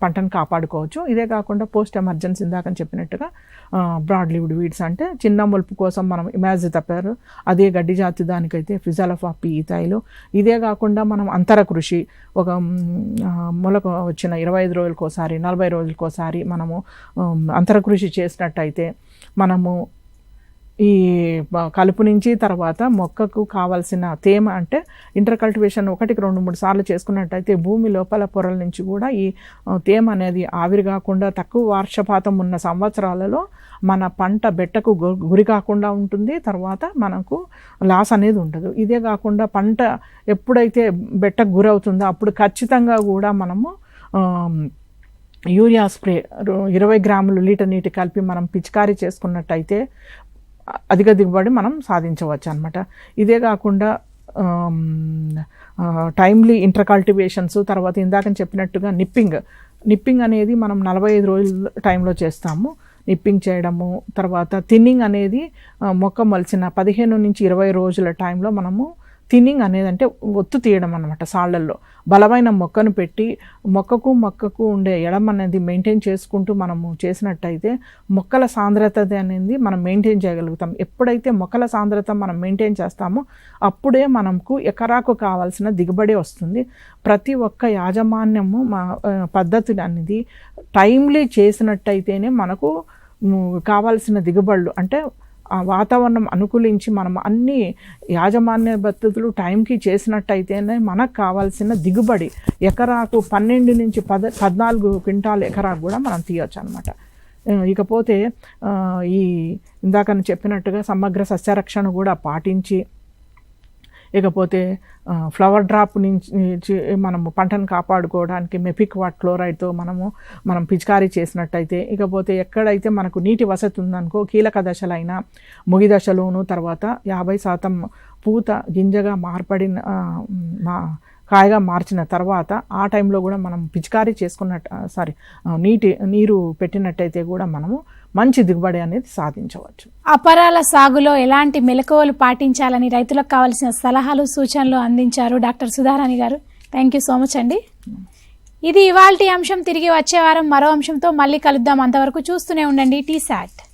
పంటను కాపాడుకోవచ్చు. ఇదే కాకుండా పోస్ట్ ఎమర్జెన్సీ ఇందాకని చెప్పినట్టుగా బ్రాడ్ లీవ్డ్ వీడ్స్, అంటే చిన్న మొలుపు కోసం మనం ఇమాజితపర్, అదే గడ్డి జాతి దానికైతే ఫిజాలఫా పీయిథైల్. ఇదే కాకుండా మనం అంతర కృషి, ఒక మొలక వచ్చిన 25 రోజులకోసారి 40 రోజులకోసారి మనము అంతర కృషి చేసినట్టయితే మనము ఈ కలుపు నుంచి తర్వాత మొక్కకు కావాల్సిన తేమ, అంటే ఇంటర్ కల్టివేషన్ 1-2-3 సార్లు చేసుకున్నట్టయితే భూమి లోపల పొరల నుంచి కూడా ఈ తేమ అనేది ఆవిరి కాకుండా తక్కువ వర్షపాతం ఉన్న సంవత్సరాలలో మన పంట బెట్టకు గురి కాకుండా ఉంటుంది. తర్వాత మనకు లాస్ అనేది ఉండదు. ఇదే కాకుండా పంట ఎప్పుడైతే బెట్టకు గురవుతుందో అప్పుడు ఖచ్చితంగా కూడా మనము యూరియా స్ప్రే 20 గ్రాములు లీటర్ నీటి కలిపి మనం పిచికారీ చేసుకున్నట్టయితే అధిక దిగుబడి మనం సాధించవచ్చు అన్నమాట. ఇదే కాకుండా టైమ్లీ ఇంటర్ కల్టివేషన్స్, తర్వాత ఇందాకని చెప్పినట్టుగా నిప్పింగ్ అనేది మనం 45 రోజుల టైంలో చేస్తాము. నిప్పింగ్ చేయడము, తర్వాత థిన్నింగ్ అనేది మొక్క మొలిచిన 15 నుంచి 20 రోజుల టైంలో మనము థిన్నింగ్ అనేది అంటే ఒత్తు తీయడం అన్నమాట. సాళ్లల్లో బలమైన మొక్కను పెట్టి మొక్కకు ఉండే ఎడం అనేది మెయింటైన్ చేసుకుంటూ మనము చేసినట్టయితే మొక్కల సాంద్రత అనేది మనం మెయింటైన్ చేయగలుగుతాం. ఎప్పుడైతే మొక్కల సాంద్రత మనం మెయింటైన్ చేస్తామో అప్పుడే మనకు ఎకరాకు కావాల్సిన దిగుబడి వస్తుంది. ప్రతి ఒక్క యాజమాన్యము పద్ధతి అనేది టైమ్లీ చేసినట్టయితేనే మనకు కావాల్సిన దిగుబడులు, అంటే ఆ వాతావరణం అనుకూలించి మనం అన్ని యాజమాన్య పద్ధతులు టైంకి చేసినట్టయితేనే మనకు కావాల్సిన దిగుబడి ఎకరాకు 12 నుంచి 14 క్వింటాల్ ఎకరాకు కూడా మనం తీయవచ్చు అనమాట. ఇకపోతే ఈ ఇందాకని చెప్పినట్టుగా సమగ్ర సస్యరక్షణ కూడా పాటించి, ఇకపోతే ఫ్లవర్ డ్రాప్ నుంచి మనము పంటను కాపాడుకోవడానికి మెపిక్వాట్ క్లోరైడ్తో మనం పిచికారీ చేసినట్టయితే, ఇకపోతే ఎక్కడైతే మనకు నీటి వసతి ఉందనుకో కీలక దశలైన ముగి దశలోను, తర్వాత 50% పూత గింజగా మార్పడిన కాయగా మార్చిన తర్వాత ఆ టైంలో కూడా మనం పిచికారీ చేసుకున్నట్టు నీరు పెట్టినట్టయితే కూడా మనము మంచి దిగుబడి అనేది సాధించవచ్చు. అపరాల సాగులో ఎలాంటి మెలకువలు పాటించాలని రైతులకు కావాల్సిన సలహాలు సూచనలు అందించారు డాక్టర్ సుధారాణి గారు. థ్యాంక్ యూ సో మచ్ అండి. ఇది ఇవాల్టి అంశం. తిరిగి వచ్చే వారం మరో అంశంతో మళ్ళీ కలుద్దాం. అంతవరకు చూస్తూనే ఉండండి TSAT.